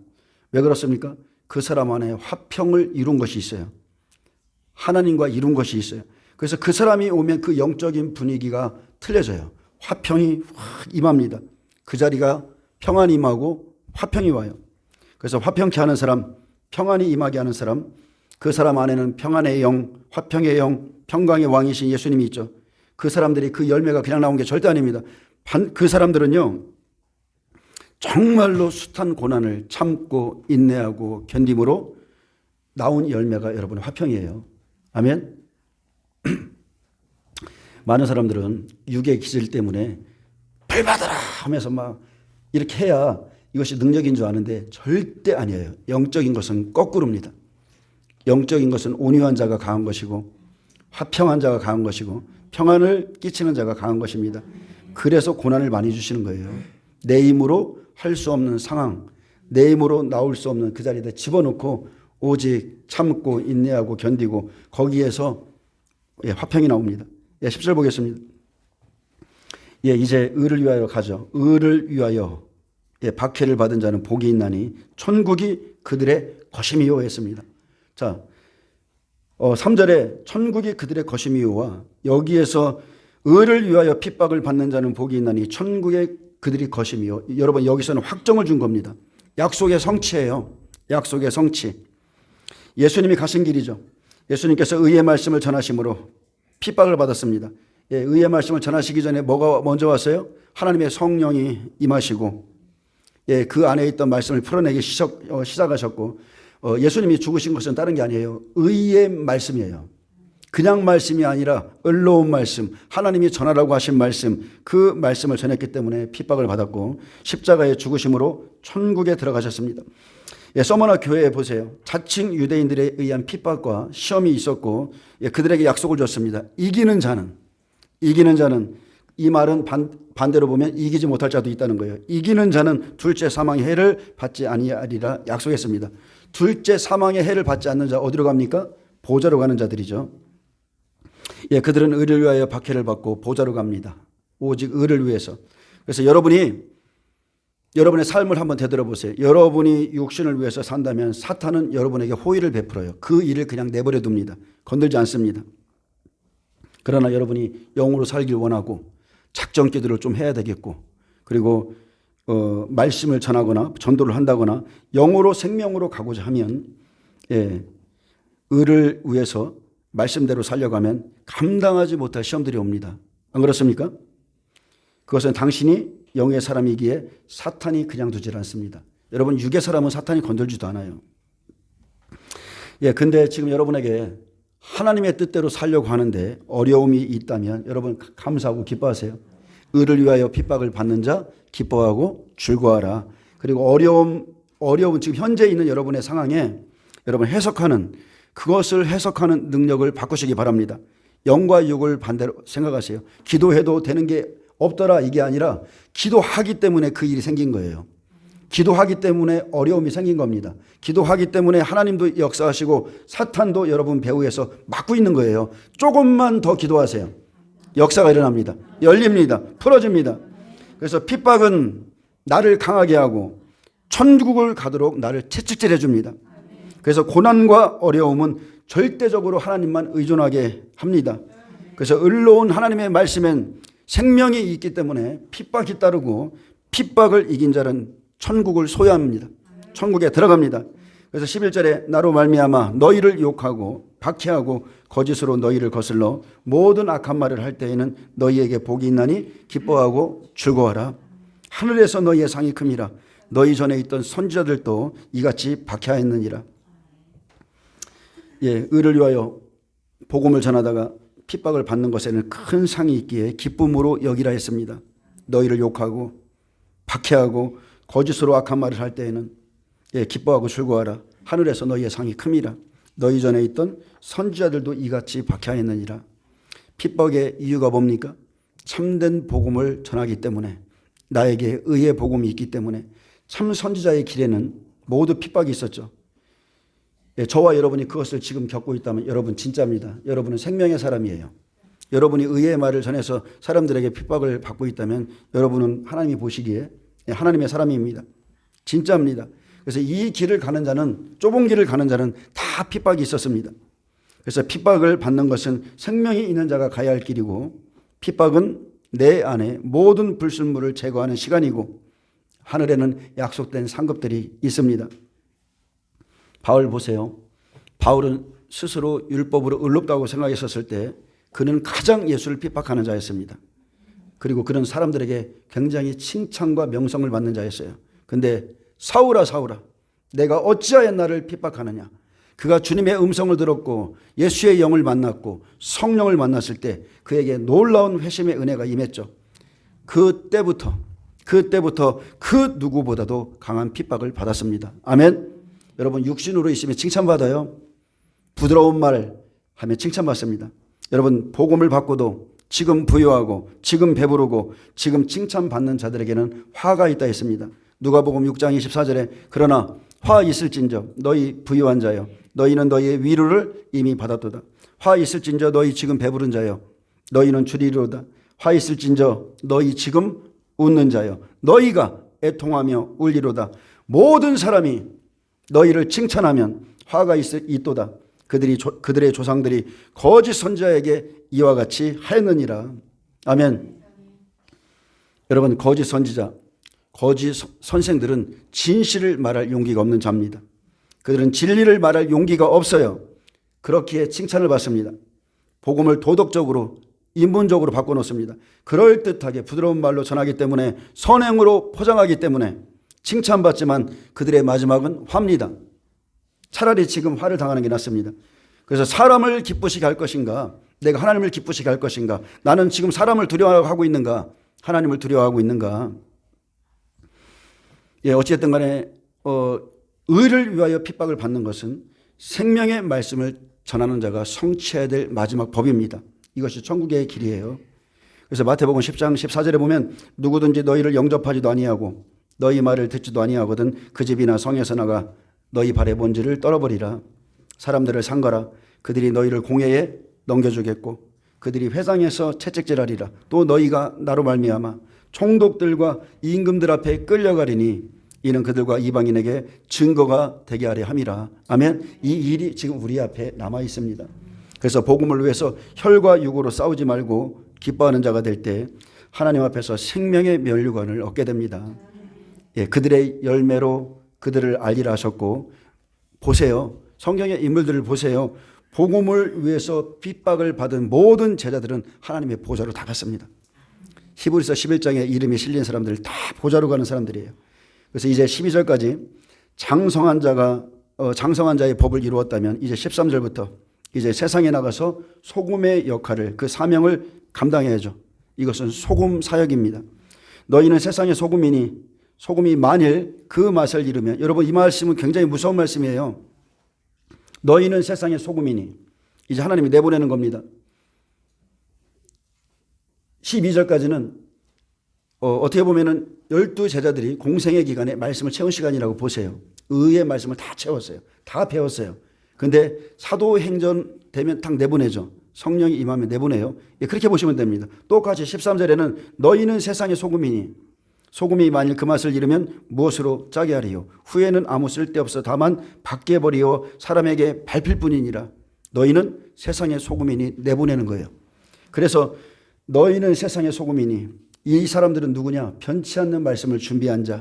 왜 그렇습니까? 그 사람 안에 화평을 이룬 것이 있어요. 하나님과 이룬 것이 있어요. 그래서 그 사람이 오면 그 영적인 분위기가 틀려져요. 화평이 확 임합니다. 그 자리가 평안이 임하고 화평이 와요. 그래서 화평케 하는 사람, 평안이 임하게 하는 사람, 그 사람 안에는 평안의 영, 화평의 영, 평강의 왕이신 예수님이 있죠. 그 사람들이 그 열매가 그냥 나온 게 절대 아닙니다. 그 사람들은요, 정말로 숱한 고난을 참고 인내하고 견딤으로 나온 열매가 여러분 화평이에요. 아멘. 많은 사람들은 육의 기질 때문에 벌 받아라 하면서 막 이렇게 해야 이것이 능력인 줄 아는데 절대 아니에요. 영적인 것은 거꾸로입니다. 영적인 것은 온유한 자가 강한 것이고 화평한 자가 강한 것이고 평안을 끼치는 자가 강한 것입니다. 그래서 고난을 많이 주시는 거예요. 내 힘으로 할 수 없는 상황, 내 힘으로 나올 수 없는 그 자리에다 집어넣고 오직 참고 인내하고 견디고 거기에서 화평이 나옵니다. 10절 보겠습니다. 이제 의를 위하여 가죠. 의를 위하여 박해를 받은 자는 복이 있나니 천국이 그들의 것임이요 했습니다. 자, 3절에 천국이 그들의 것임이요와 여기에서 의를 위하여 핍박을 받는 자는 복이 있나니 천국의 그들이 것임이요. 여러분, 여기서는 확정을 준 겁니다. 약속의 성취예요. 약속의 성취. 예수님이 가신 길이죠. 예수님께서 의의 말씀을 전하심으로 핍박을 받았습니다. 의의 말씀을 전하시기 전에 뭐가 먼저 왔어요? 하나님의 성령이 임하시고 그 안에 있던 말씀을 풀어내기 시작하셨고 예수님이 죽으신 것은 다른 게 아니에요. 의의 말씀이에요. 그냥 말씀이 아니라 의로운 말씀, 하나님이 전하라고 하신 말씀, 그 말씀을 전했기 때문에 핍박을 받았고 십자가의 죽으심으로 천국에 들어가셨습니다. 서머나 교회에 보세요. 자칭 유대인들에 의한 핍박과 시험이 있었고 그들에게 약속을 줬습니다. 이기는 자는 이 말은 반대로 보면 이기지 못할 자도 있다는 거예요. 이기는 자는 둘째 사망의 해를 받지 아니하리라 약속했습니다. 둘째 사망의 해를 받지 않는 자 어디로 갑니까? 보좌로 가는 자들이죠. 그들은 의를 위하여 박해를 받고 보좌로 갑니다. 오직 의를 위해서. 그래서 여러분의 삶을 한번 되돌아보세요. 여러분이 육신을 위해서 산다면 사탄은 여러분에게 호의를 베풀어요. 그 일을 그냥 내버려 둡니다. 건들지 않습니다. 그러나 여러분이 영으로 살길 원하고 작전 기도를 좀 해야 되겠고 그리고 말씀을 전하거나 전도를 한다거나 영으로 생명으로 가고자 하면 의를 위해서 말씀대로 살려가면 감당하지 못할 시험들이 옵니다. 안 그렇습니까? 그것은 당신이 영의 사람이기에 사탄이 그냥 두질 않습니다. 여러분, 육의 사람은 사탄이 건들지도 않아요. 근데 지금 여러분에게 하나님의 뜻대로 살려고 하는데 어려움이 있다면 여러분 감사하고 기뻐하세요. 의를 위하여 핍박을 받는 자 기뻐하고 즐거워하라. 그리고 어려운 지금 현재 있는 여러분의 상황에 여러분 그것을 해석하는 능력을 바꾸시기 바랍니다. 영과 육을 반대로 생각하세요. 기도해도 되는 게 없더라 이게 아니라 기도하기 때문에 그 일이 생긴 거예요. 기도하기 때문에 어려움이 생긴 겁니다. 기도하기 때문에 하나님도 역사하시고 사탄도 여러분 배후에서 막고 있는 거예요. 조금만 더 기도하세요. 역사가 일어납니다. 열립니다. 풀어집니다. 그래서 핍박은 나를 강하게 하고 천국을 가도록 나를 채찍질해 줍니다. 그래서 고난과 어려움은 절대적으로 하나님만 의존하게 합니다. 그래서 의로운 하나님의 말씀엔 생명이 있기 때문에 핍박이 따르고 핍박을 이긴 자는 천국을 소유합니다. 천국에 들어갑니다. 그래서 11절에 나로 말미암아 너희를 욕하고 박해하고 거짓으로 너희를 거슬러 모든 악한 말을 할 때에는 너희에게 복이 있나니 기뻐하고 즐거워하라. 하늘에서 너희의 상이 큼이라. 너희 전에 있던 선지자들도 이같이 박해하였느니라. 의를 위하여 복음을 전하다가 핍박을 받는 것에는 큰 상이 있기에 기쁨으로 여기라 했습니다. 너희를 욕하고 박해하고 거짓으로 악한 말을 할 때에는 기뻐하고 즐거워하라. 하늘에서 너희의 상이 큼이라. 너희 전에 있던 선지자들도 이같이 박해하였느니라. 핍박의 이유가 뭡니까? 참된 복음을 전하기 때문에, 나에게 의의 복음이 있기 때문에. 참 선지자의 길에는 모두 핍박이 있었죠. 저와 여러분이 그것을 지금 겪고 있다면 여러분 진짜입니다. 여러분은 생명의 사람이에요. 여러분이 의의 말을 전해서 사람들에게 핍박을 받고 있다면 여러분은 하나님이 보시기에 하나님의 사람입니다. 진짜입니다. 그래서 이 길을 가는 자는, 좁은 길을 가는 자는 다 핍박이 있었습니다. 그래서 핍박을 받는 것은 생명이 있는 자가 가야 할 길이고, 핍박은 내 안에 모든 불순물을 제거하는 시간이고, 하늘에는 약속된 상급들이 있습니다. 바울 보세요. 바울은 스스로 율법으로 의롭다고 생각했었을 때 그는 가장 예수를 핍박하는 자였습니다. 그리고 그는 사람들에게 굉장히 칭찬과 명성을 받는 자였어요. 근데 사울아 사울아 내가 어찌하여 나를 핍박하느냐. 그가 주님의 음성을 들었고 예수의 영을 만났고 성령을 만났을 때 그에게 놀라운 회심의 은혜가 임했죠. 그때부터 그 누구보다도 강한 핍박을 받았습니다. 아멘. 여러분 육신으로 있으면 칭찬받아요. 부드러운 말 하면 칭찬받습니다. 여러분 복음을 받고도 지금 부유하고 지금 배부르고 지금 칭찬받는 자들에게는 화가 있다 했습니다. 누가복음 6장 24절에 그러나 화 있을진저 너희 부유한 자여 너희는 너희의 위로를 이미 받았도다. 화 있을진저 너희 지금 배부른 자여 너희는 주리로다. 화 있을진저 너희 지금 웃는 자여 너희가 애통하며 울리로다. 모든 사람이 너희를 칭찬하면 화가 있도다. 그들의 조상들이 거짓 선지자에게 이와 같이 하였느니라. 아멘. 여러분 거짓 선지자, 거짓 선생들은 진실을 말할 용기가 없는 자입니다. 그들은 진리를 말할 용기가 없어요. 그렇기에 칭찬을 받습니다. 복음을 도덕적으로 인문적으로 바꿔놓습니다. 그럴듯하게 부드러운 말로 전하기 때문에, 선행으로 포장하기 때문에 칭찬받지만 그들의 마지막은 화입니다. 차라리 지금 화를 당하는 게 낫습니다. 그래서 사람을 기쁘시게 할 것인가, 내가 하나님을 기쁘시게 할 것인가, 나는 지금 사람을 두려워하고 있는가, 하나님을 두려워하고 있는가. 어찌됐든 간에 의를 위하여 핍박을 받는 것은 생명의 말씀을 전하는 자가 성취해야 될 마지막 법입니다. 이것이 천국의 길이에요. 그래서 마태복음 10장 14절에 보면 누구든지 너희를 영접하지도 아니하고 너희 말을 듣지도 아니하거든 그 집이나 성에서 나가 너희 발의 먼지를 떨어버리라. 사람들을 상가라. 그들이 너희를 공회에 넘겨주겠고 그들이 회당에서 채찍질하리라. 또 너희가 나로 말미암아 총독들과 임금들 앞에 끌려가리니 이는 그들과 이방인에게 증거가 되게 하려 함이라. 아멘. 이 일이 지금 우리 앞에 남아 있습니다. 그래서 복음을 위해서 혈과 육으로 싸우지 말고 기뻐하는 자가 될 때 하나님 앞에서 생명의 면류관을 얻게 됩니다. 그들의 열매로 그들을 알리라 하셨고, 보세요. 성경의 인물들을 보세요. 복음을 위해서 핍박을 받은 모든 제자들은 하나님의 보좌로 다 갔습니다. 히브리서 11장에 이름이 실린 사람들 다 보좌로 가는 사람들이에요. 그래서 이제 12절까지 장성한 자의 법을 이루었다면 이제 13절부터 이제 세상에 나가서 소금의 역할을, 그 사명을 감당해야죠. 이것은 소금 사역입니다. 너희는 세상의 소금이니 소금이 만일 그 맛을 잃으면, 여러분 이 말씀은 굉장히 무서운 말씀이에요. 너희는 세상의 소금이니, 이제 하나님이 내보내는 겁니다. 12절까지는 어떻게 보면은 12제자들이 공생의 기간에 말씀을 채운 시간이라고 보세요. 의의 말씀을 다 채웠어요. 다 배웠어요. 근데 사도행전 되면 딱 내보내죠. 성령이 임하면 내보내요. 그렇게 보시면 됩니다. 똑같이 13절에는 너희는 세상의 소금이니 소금이 만일 그 맛을 잃으면 무엇으로 짜게 하리요. 후에는 아무 쓸데없어 다만 밖에 버리어 사람에게 밟힐 뿐이니라. 너희는 세상의 소금이니 내보내는 거예요. 그래서 너희는 세상의 소금이니, 이 사람들은 누구냐? 변치 않는 말씀을 준비한 자.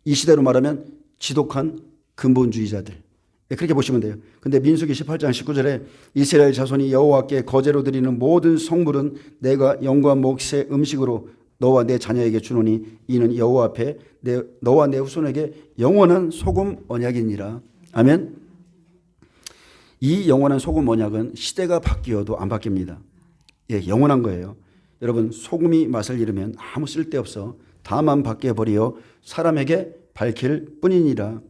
이 시대로 말하면 지독한 근본주의자들. 그렇게 보시면 돼요. 근데 민수기 18장 19절에 이스라엘 자손이 여호와께 거제로 드리는 모든 성물은 내가 영과 몫의 음식으로 너와 내 자녀에게 주노니 이는 여호와 앞에 너와 내 후손에게 영원한 소금 언약이니라. 아멘. 이 영원한 소금 언약은 시대가 바뀌어도 안 바뀝니다. 예, 영원한 거예요. 여러분, 소금이 맛을 잃으면 아무 쓸데없어. 다만 밖에 버리어 사람에게 밝힐 뿐이니라.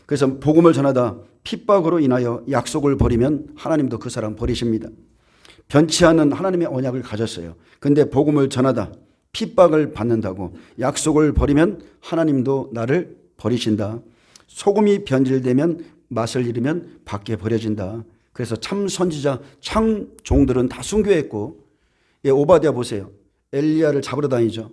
그래서 복음을 전하다 핍박으로 인하여 약속을 버리면 하나님도 그 사람 버리십니다. 변치 않는 하나님의 언약을 가졌어요. 근데 복음을 전하다 핍박을 받는다고 약속을 버리면 하나님도 나를 버리신다. 소금이 변질되면 맛을 잃으면 밖에 버려진다. 그래서 참 선지자, 참 종들은 다 순교했고, 예, 오바댜 보세요. 엘리야를 잡으러 다니죠.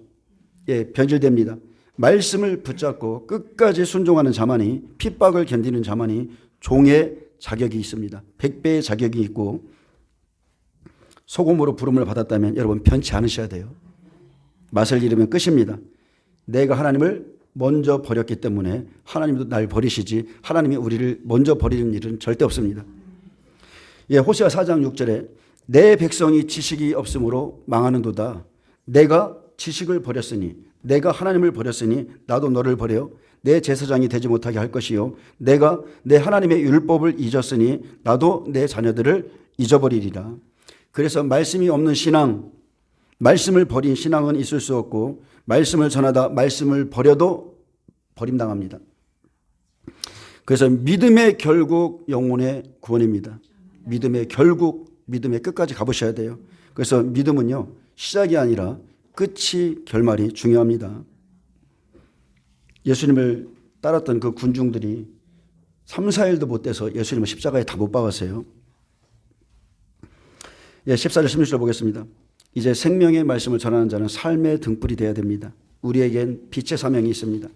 예, 변질됩니다. 말씀을 붙잡고 끝까지 순종하는 자만이, 핍박을 견디는 자만이 종의 자격이 있습니다. 100배의 자격이 있고, 소금으로 부름을 받았다면 여러분 변치 않으셔야 돼요. 맛을 잃으면 끝입니다. 내가 하나님을 먼저 버렸기 때문에 하나님도 날 버리시지, 하나님이 우리를 먼저 버리는 일은 절대 없습니다. 예, 호세아 4장 6절에 내 백성이 지식이 없으므로 망하는도다. 내가 지식을 버렸으니, 내가 하나님을 버렸으니 나도 너를 버려 내 제사장이 되지 못하게 할 것이요, 내가 내 하나님의 율법을 잊었으니 나도 내 자녀들을 잊어버리리라. 그래서 말씀이 없는 신앙, 말씀을 버린 신앙은 있을 수 없고, 말씀을 전하다 말씀을 버려도 버림당합니다. 그래서 믿음의 결국 영혼의 구원입니다. 믿음의 결국, 믿음의 끝까지 가보셔야 돼요. 그래서 믿음은요, 시작이 아니라 끝이, 결말이 중요합니다. 예수님을 따랐던 그 군중들이 3, 4일도 못 돼서 예수님을 십자가에 다 못 박았어요. 예, 14절 16절 보겠습니다. 이제 생명의 말씀을 전하는 자는 삶의 등불이 되어야 됩니다. 우리에겐 빛의 사명이 있습니다.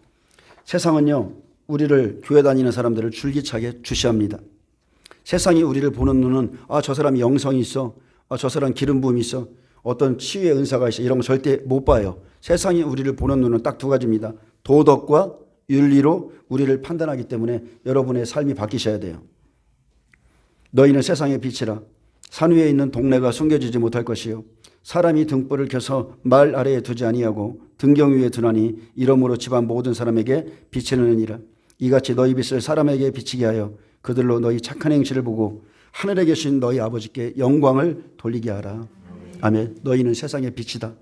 세상은요, 우리를, 교회 다니는 사람들을 줄기차게 주시합니다. 세상이 우리를 보는 눈은, 아, 저 사람이 영성이 있어, 아, 저 사람 기름 부음이 있어, 어떤 치유의 은사가 있어, 이런 거 절대 못 봐요. 세상이 우리를 보는 눈은 딱 두 가지입니다. 도덕과 윤리로 우리를 판단하기 때문에 여러분의 삶이 바뀌셔야 돼요. 너희는 세상의 빛이라. 산 위에 있는 동네가 숨겨지지 못할 것이요, 사람이 등불을 켜서 말 아래에 두지 아니하고 등경 위에 두나니 이러므로 집안 모든 사람에게 비치느니라. 이같이 너희 빛을 사람에게 비치게 하여 그들로 너희 착한 행실을 보고 하늘에 계신 너희 아버지께 영광을 돌리게 하라. 아멘. 너희는 세상의 빛이다.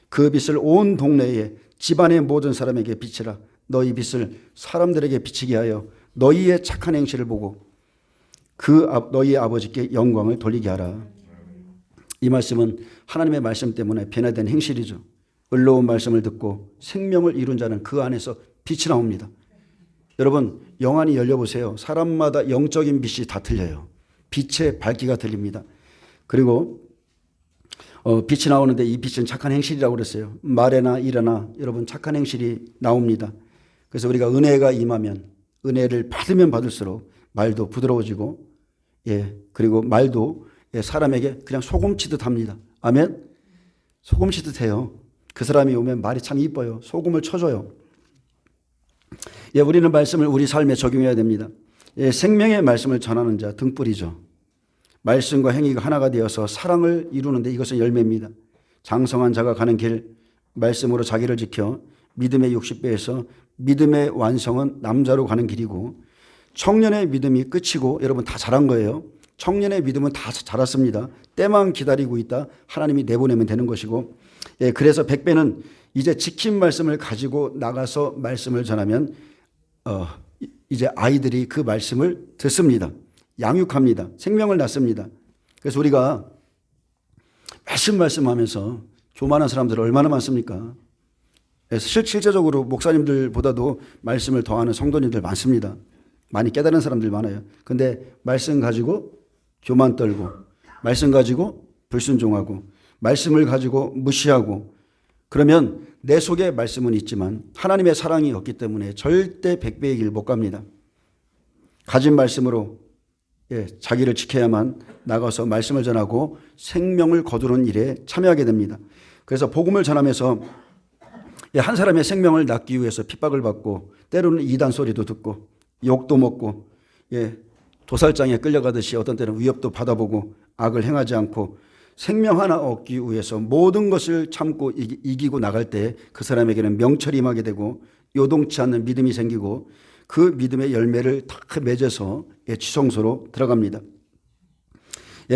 그 빛을 온 동네에, 집안의 모든 사람에게 비치라. 너희 빛을 사람들에게 비치게 하여 너희의 착한 행실을 보고 너희 아버지께 영광을 돌리게 하라. 이 말씀은 하나님의 말씀 때문에 변화된 행실이죠. 의로운 말씀을 듣고 생명을 이룬 자는 그 안에서 빛이 나옵니다. 여러분, 영안이 열려보세요. 사람마다 영적인 빛이 다 틀려요. 빛의 밝기가 들립니다. 그리고 빛이 나오는데 이 빛은 착한 행실이라고 그랬어요. 말에나 일에나 여러분 착한 행실이 나옵니다. 그래서 우리가 은혜가 임하면, 은혜를 받으면 받을수록 말도 부드러워지고, 예, 그리고 말도, 예, 사람에게 그냥 소금치듯 합니다. 아멘. 소금치듯 해요. 그 사람이 오면 말이 참 이뻐요. 소금을 쳐줘요. 예, 우리는 말씀을 우리 삶에 적용해야 됩니다. 예, 생명의 말씀을 전하는 자, 등불이죠. 말씀과 행위가 하나가 되어서 사랑을 이루는데 이것은 열매입니다. 장성한 자가 가는 길, 말씀으로 자기를 지켜 믿음의 60배에서 믿음의 완성은 남자로 가는 길이고, 청년의 믿음이 끝이고, 여러분 다 잘한 거예요. 청년의 믿음은 다 자랐습니다. 때만 기다리고 있다. 하나님이 내보내면 되는 것이고, 예, 그래서 100배는 이제 지킨 말씀을 가지고 나가서 말씀을 전하면 이제 아이들이 그 말씀을 듣습니다. 양육합니다. 생명을 낳습니다. 그래서 우리가 말씀하면서 교만한 사람들 얼마나 많습니까? 그래서 실제적으로 목사님들보다도 말씀을 더하는 성도님들 많습니다. 많이 깨달은 사람들 많아요. 근데 말씀 가지고 교만 떨고, 말씀 가지고 불순종하고, 말씀을 가지고 무시하고, 그러면 내 속에 말씀은 있지만 하나님의 사랑이 없기 때문에 절대 100배의 길 못 갑니다. 가진 말씀으로, 예, 자기를 지켜야만 나가서 말씀을 전하고 생명을 거두는 일에 참여하게 됩니다. 그래서 복음을 전하면서 한 사람의 생명을 낳기 위해서 핍박을 받고 때로는 이단 소리도 듣고 욕도 먹고 도살장에 끌려가듯이 어떤 때는 위협도 받아보고 악을 행하지 않고 생명 하나 얻기 위해서 모든 것을 참고 이기고 나갈 때 그 사람에게는 명철이 임하게 되고 요동치 않는 믿음이 생기고 그 믿음의 열매를 다 맺어서 지성소로 들어갑니다.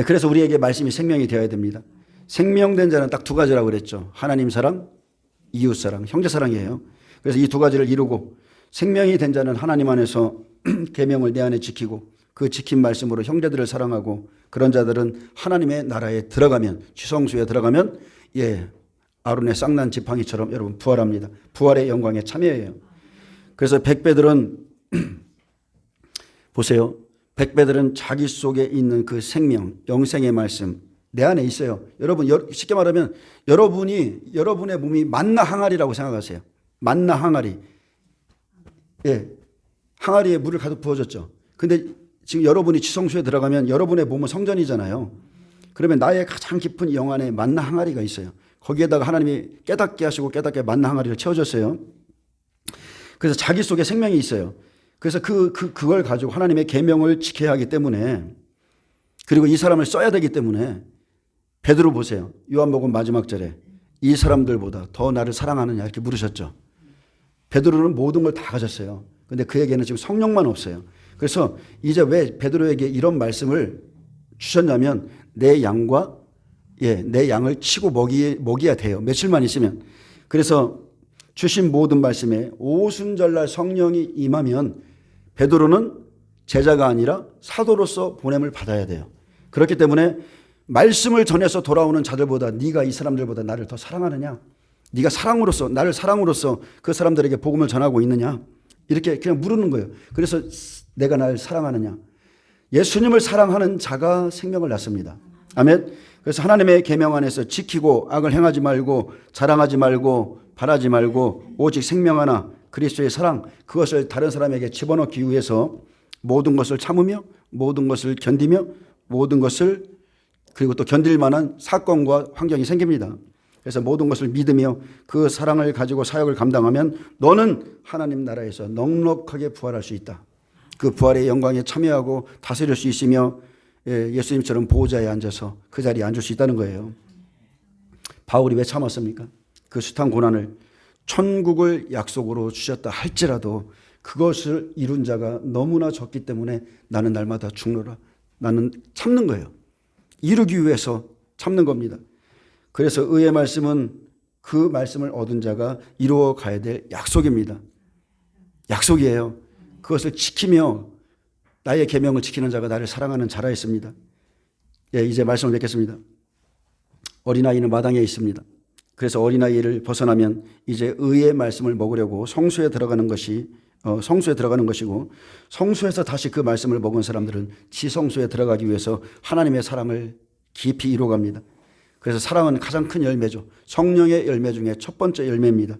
그래서 우리에게 말씀이 생명이 되어야 됩니다. 생명된 자는 딱 두 가지라고 그랬죠. 하나님 사랑, 이웃 사랑, 형제 사랑이에요. 그래서 이 두 가지를 이루고 생명이 된 자는 하나님 안에서 계명을 내 안에 지키고 그 지킨 말씀으로 형제들을 사랑하고 그런 자들은 하나님의 나라에 들어가면 지성소에 들어가면 아론의 쌍난 지팡이처럼 여러분 부활합니다. 부활의 영광에 참여해요. 그래서 백배들은 보세요. 백배들은 자기 속에 있는 그 생명, 영생의 말씀 내 안에 있어요. 여러분 쉽게 말하면 여러분의 몸이 만나 항아리라고 생각하세요. 만나 항아리. 항아리에 물을 가득 부어줬죠. 근데 지금 여러분이 지성소에 들어가면 여러분의 몸은 성전이잖아요. 그러면 나의 가장 깊은 영 안에 만나 항아리가 있어요. 거기에다가 하나님이 깨닫게 하시고 깨닫게 만나 항아리를 채워줬어요. 그래서 자기 속에 생명이 있어요. 그래서 그걸 가지고 하나님의 계명을 지켜야 하기 때문에 그리고 이 사람을 써야 되기 때문에 베드로 보세요. 요한복음 마지막 절에 이 사람들보다 더 나를 사랑하느냐 이렇게 물으셨죠. 베드로는 모든 걸 다 가졌어요. 근데 그에게는 지금 성령만 없어요. 그래서 이제 왜 베드로에게 이런 말씀을 주셨냐면 내 양과 내 양을 치고 먹여야 돼요. 며칠만 있으면. 그래서 주신 모든 말씀에 오순절날 성령이 임하면 베드로는 제자가 아니라 사도로서 보냄을 받아야 돼요. 그렇기 때문에 말씀을 전해서 돌아오는 자들보다 네가 이 사람들보다 나를 더 사랑하느냐? 네가 사랑으로서 나를 사랑으로서 그 사람들에게 복음을 전하고 있느냐? 이렇게 그냥 물는 거예요. 그래서 내가 나를 사랑하느냐? 예수님을 사랑하는 자가 생명을 낳습니다. 아멘. 그래서 하나님의 계명 안에서 지키고 악을 행하지 말고 자랑하지 말고 바라지 말고 오직 생명 하나 그리스도의 사랑 그것을 다른 사람에게 집어넣기 위해서 모든 것을 참으며 모든 것을 견디며 모든 것을 그리고 또 견딜 만한 사건과 환경이 생깁니다. 그래서 모든 것을 믿으며 그 사랑을 가지고 사역을 감당하면 너는 하나님 나라에서 넉넉하게 부활할 수 있다. 그 부활의 영광에 참여하고 다스릴 수 있으며 예수님처럼 보호자에 앉아서 그 자리에 앉을 수 있다는 거예요. 바울이 왜 참았습니까? 그 숱한 고난을 천국을 약속으로 주셨다 할지라도 그것을 이룬 자가 너무나 적기 때문에 나는 날마다 죽노라. 나는 참는 거예요. 이루기 위해서 참는 겁니다. 그래서 의의 말씀은 그 말씀을 얻은 자가 이루어 가야 될 약속입니다. 약속이에요. 그것을 지키며 나의 계명을 지키는 자가 나를 사랑하는 자라 했습니다. 이제 말씀을 맺겠습니다. 어린아이는 마당에 있습니다. 그래서 어린아이를 벗어나면 이제 의의 말씀을 먹으려고 성소에 들어가는 것이고 성소에서 다시 그 말씀을 먹은 사람들은 지성소에 들어가기 위해서 하나님의 사랑을 깊이 이루어갑니다. 그래서 사랑은 가장 큰 열매죠. 성령의 열매 중에 첫 번째 열매입니다.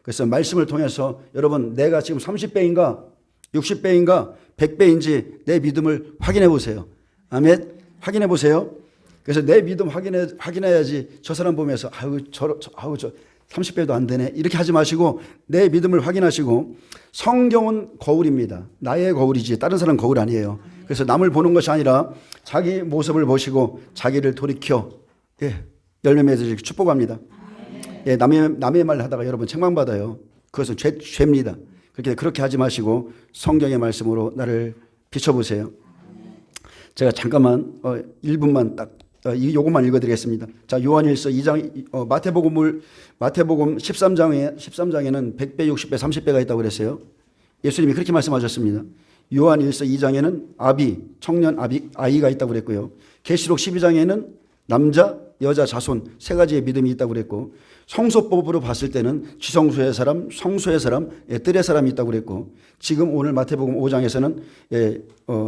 그래서 말씀을 통해서 여러분 내가 지금 30배인가 60배인가 100배인지 내 믿음을 확인해 보세요. 아멘. 확인해 보세요. 그래서 내 믿음 확인해야지 저 사람 보면서 저 30배도 안 되네 이렇게 하지 마시고 내 믿음을 확인하시고 성경은 거울입니다. 나의 거울이지 다른 사람 거울 아니에요. 그래서 남을 보는 것이 아니라 자기 모습을 보시고 자기를 돌이켜 열매 맺으시기 축복합니다. 남의 말 하다가 여러분 책망받아요. 그것은 죄입니다. 그렇게 하지 마시고 성경의 말씀으로 나를 비춰보세요. 제가 잠깐만 1분만 딱 요것만 읽어드리겠습니다. 자, 요한일서 2장 마태복음 13장에는 100배, 60배, 30배가 있다고 그랬어요. 예수님이 그렇게 말씀하셨습니다. 요한일서 2장에는 청년 아이가 있다고 그랬고요. 계시록 12장에는 남자, 여자, 자손 세 가지의 믿음이 있다고 그랬고 성소법으로 봤을 때는 지성소의 사람, 성소의 사람, 뜰의 사람이 있다고 그랬고 지금 오늘 마태복음 5장에서는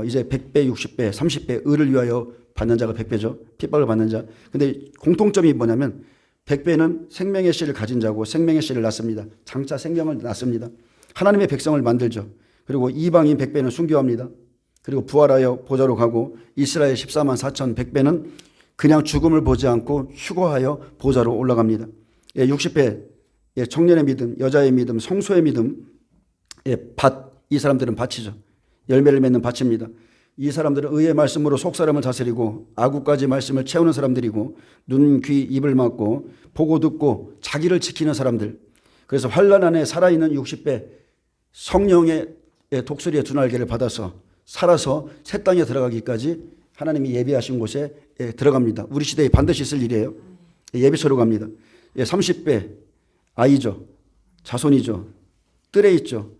이제 100배, 60배, 30배 의를 위하여 받는 자가 100배죠. 핍박을 받는 자. 근데 공통점이 뭐냐면 100배는 생명의 씨를 가진 자고 생명의 씨를 낳습니다. 장차 생명을 낳습니다. 하나님의 백성을 만들죠. 그리고 이방인 100배는 순교합니다. 그리고 부활하여 보좌로 가고 이스라엘 14만 4천 100배는 그냥 죽음을 보지 않고 휴거하여 보좌로 올라갑니다. 60배 예, 청년의 믿음, 여자의 믿음, 성소의 믿음, 예, 밭, 이 사람들은 밭이죠. 열매를 맺는 밭입니다. 이 사람들은 의의 말씀으로 속사람을 다스리고 아구까지 말씀을 채우는 사람들이고 눈, 귀, 입을 막고 보고 듣고 자기를 지키는 사람들. 그래서 환난 안에 살아있는 60배 성령의 독수리의 두 날개를 받아서 살아서 새 땅에 들어가기까지 하나님이 예비하신 곳에 들어갑니다. 우리 시대에 반드시 있을 일이에요. 예비소로 갑니다. 30배 아이죠. 자손이죠. 뜰에 있죠.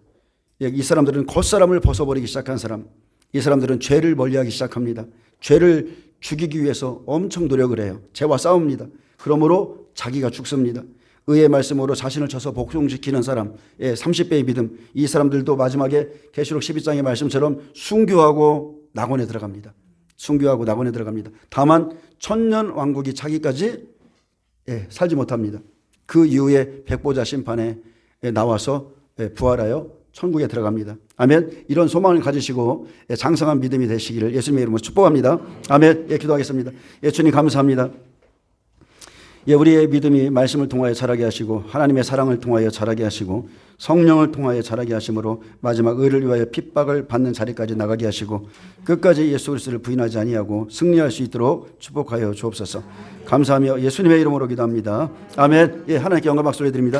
이 사람들은 겉사람을 벗어버리기 시작한 사람. 이 사람들은 죄를 멀리하기 시작합니다. 죄를 죽이기 위해서 엄청 노력을 해요. 죄와 싸웁니다. 그러므로 자기가 죽습니다. 의의 말씀으로 자신을 쳐서 복종시키는 사람, 30배의 믿음. 이 사람들도 마지막에 계시록 12장의 말씀처럼 순교하고 낙원에 들어갑니다. 순교하고 낙원에 들어갑니다. 다만 천년 왕국이 차기까지 살지 못합니다. 그 이후에 백보자 심판에 나와서 부활하여 천국에 들어갑니다. 아멘. 이런 소망을 가지시고 장성한 믿음이 되시기를 예수님의 이름으로 축복합니다. 아멘. 기도하겠습니다. 주님 감사합니다. 우리의 믿음이 말씀을 통하여 자라게 하시고 하나님의 사랑을 통하여 자라게 하시고 성령을 통하여 자라게 하심으로 마지막 의를 위하여 핍박을 받는 자리까지 나가게 하시고 끝까지 예수 그리스도를 부인하지 아니하고 승리할 수 있도록 축복하여 주옵소서. 감사하며 예수님의 이름으로 기도합니다. 아멘. 하나님께 영광 박수 드립니다.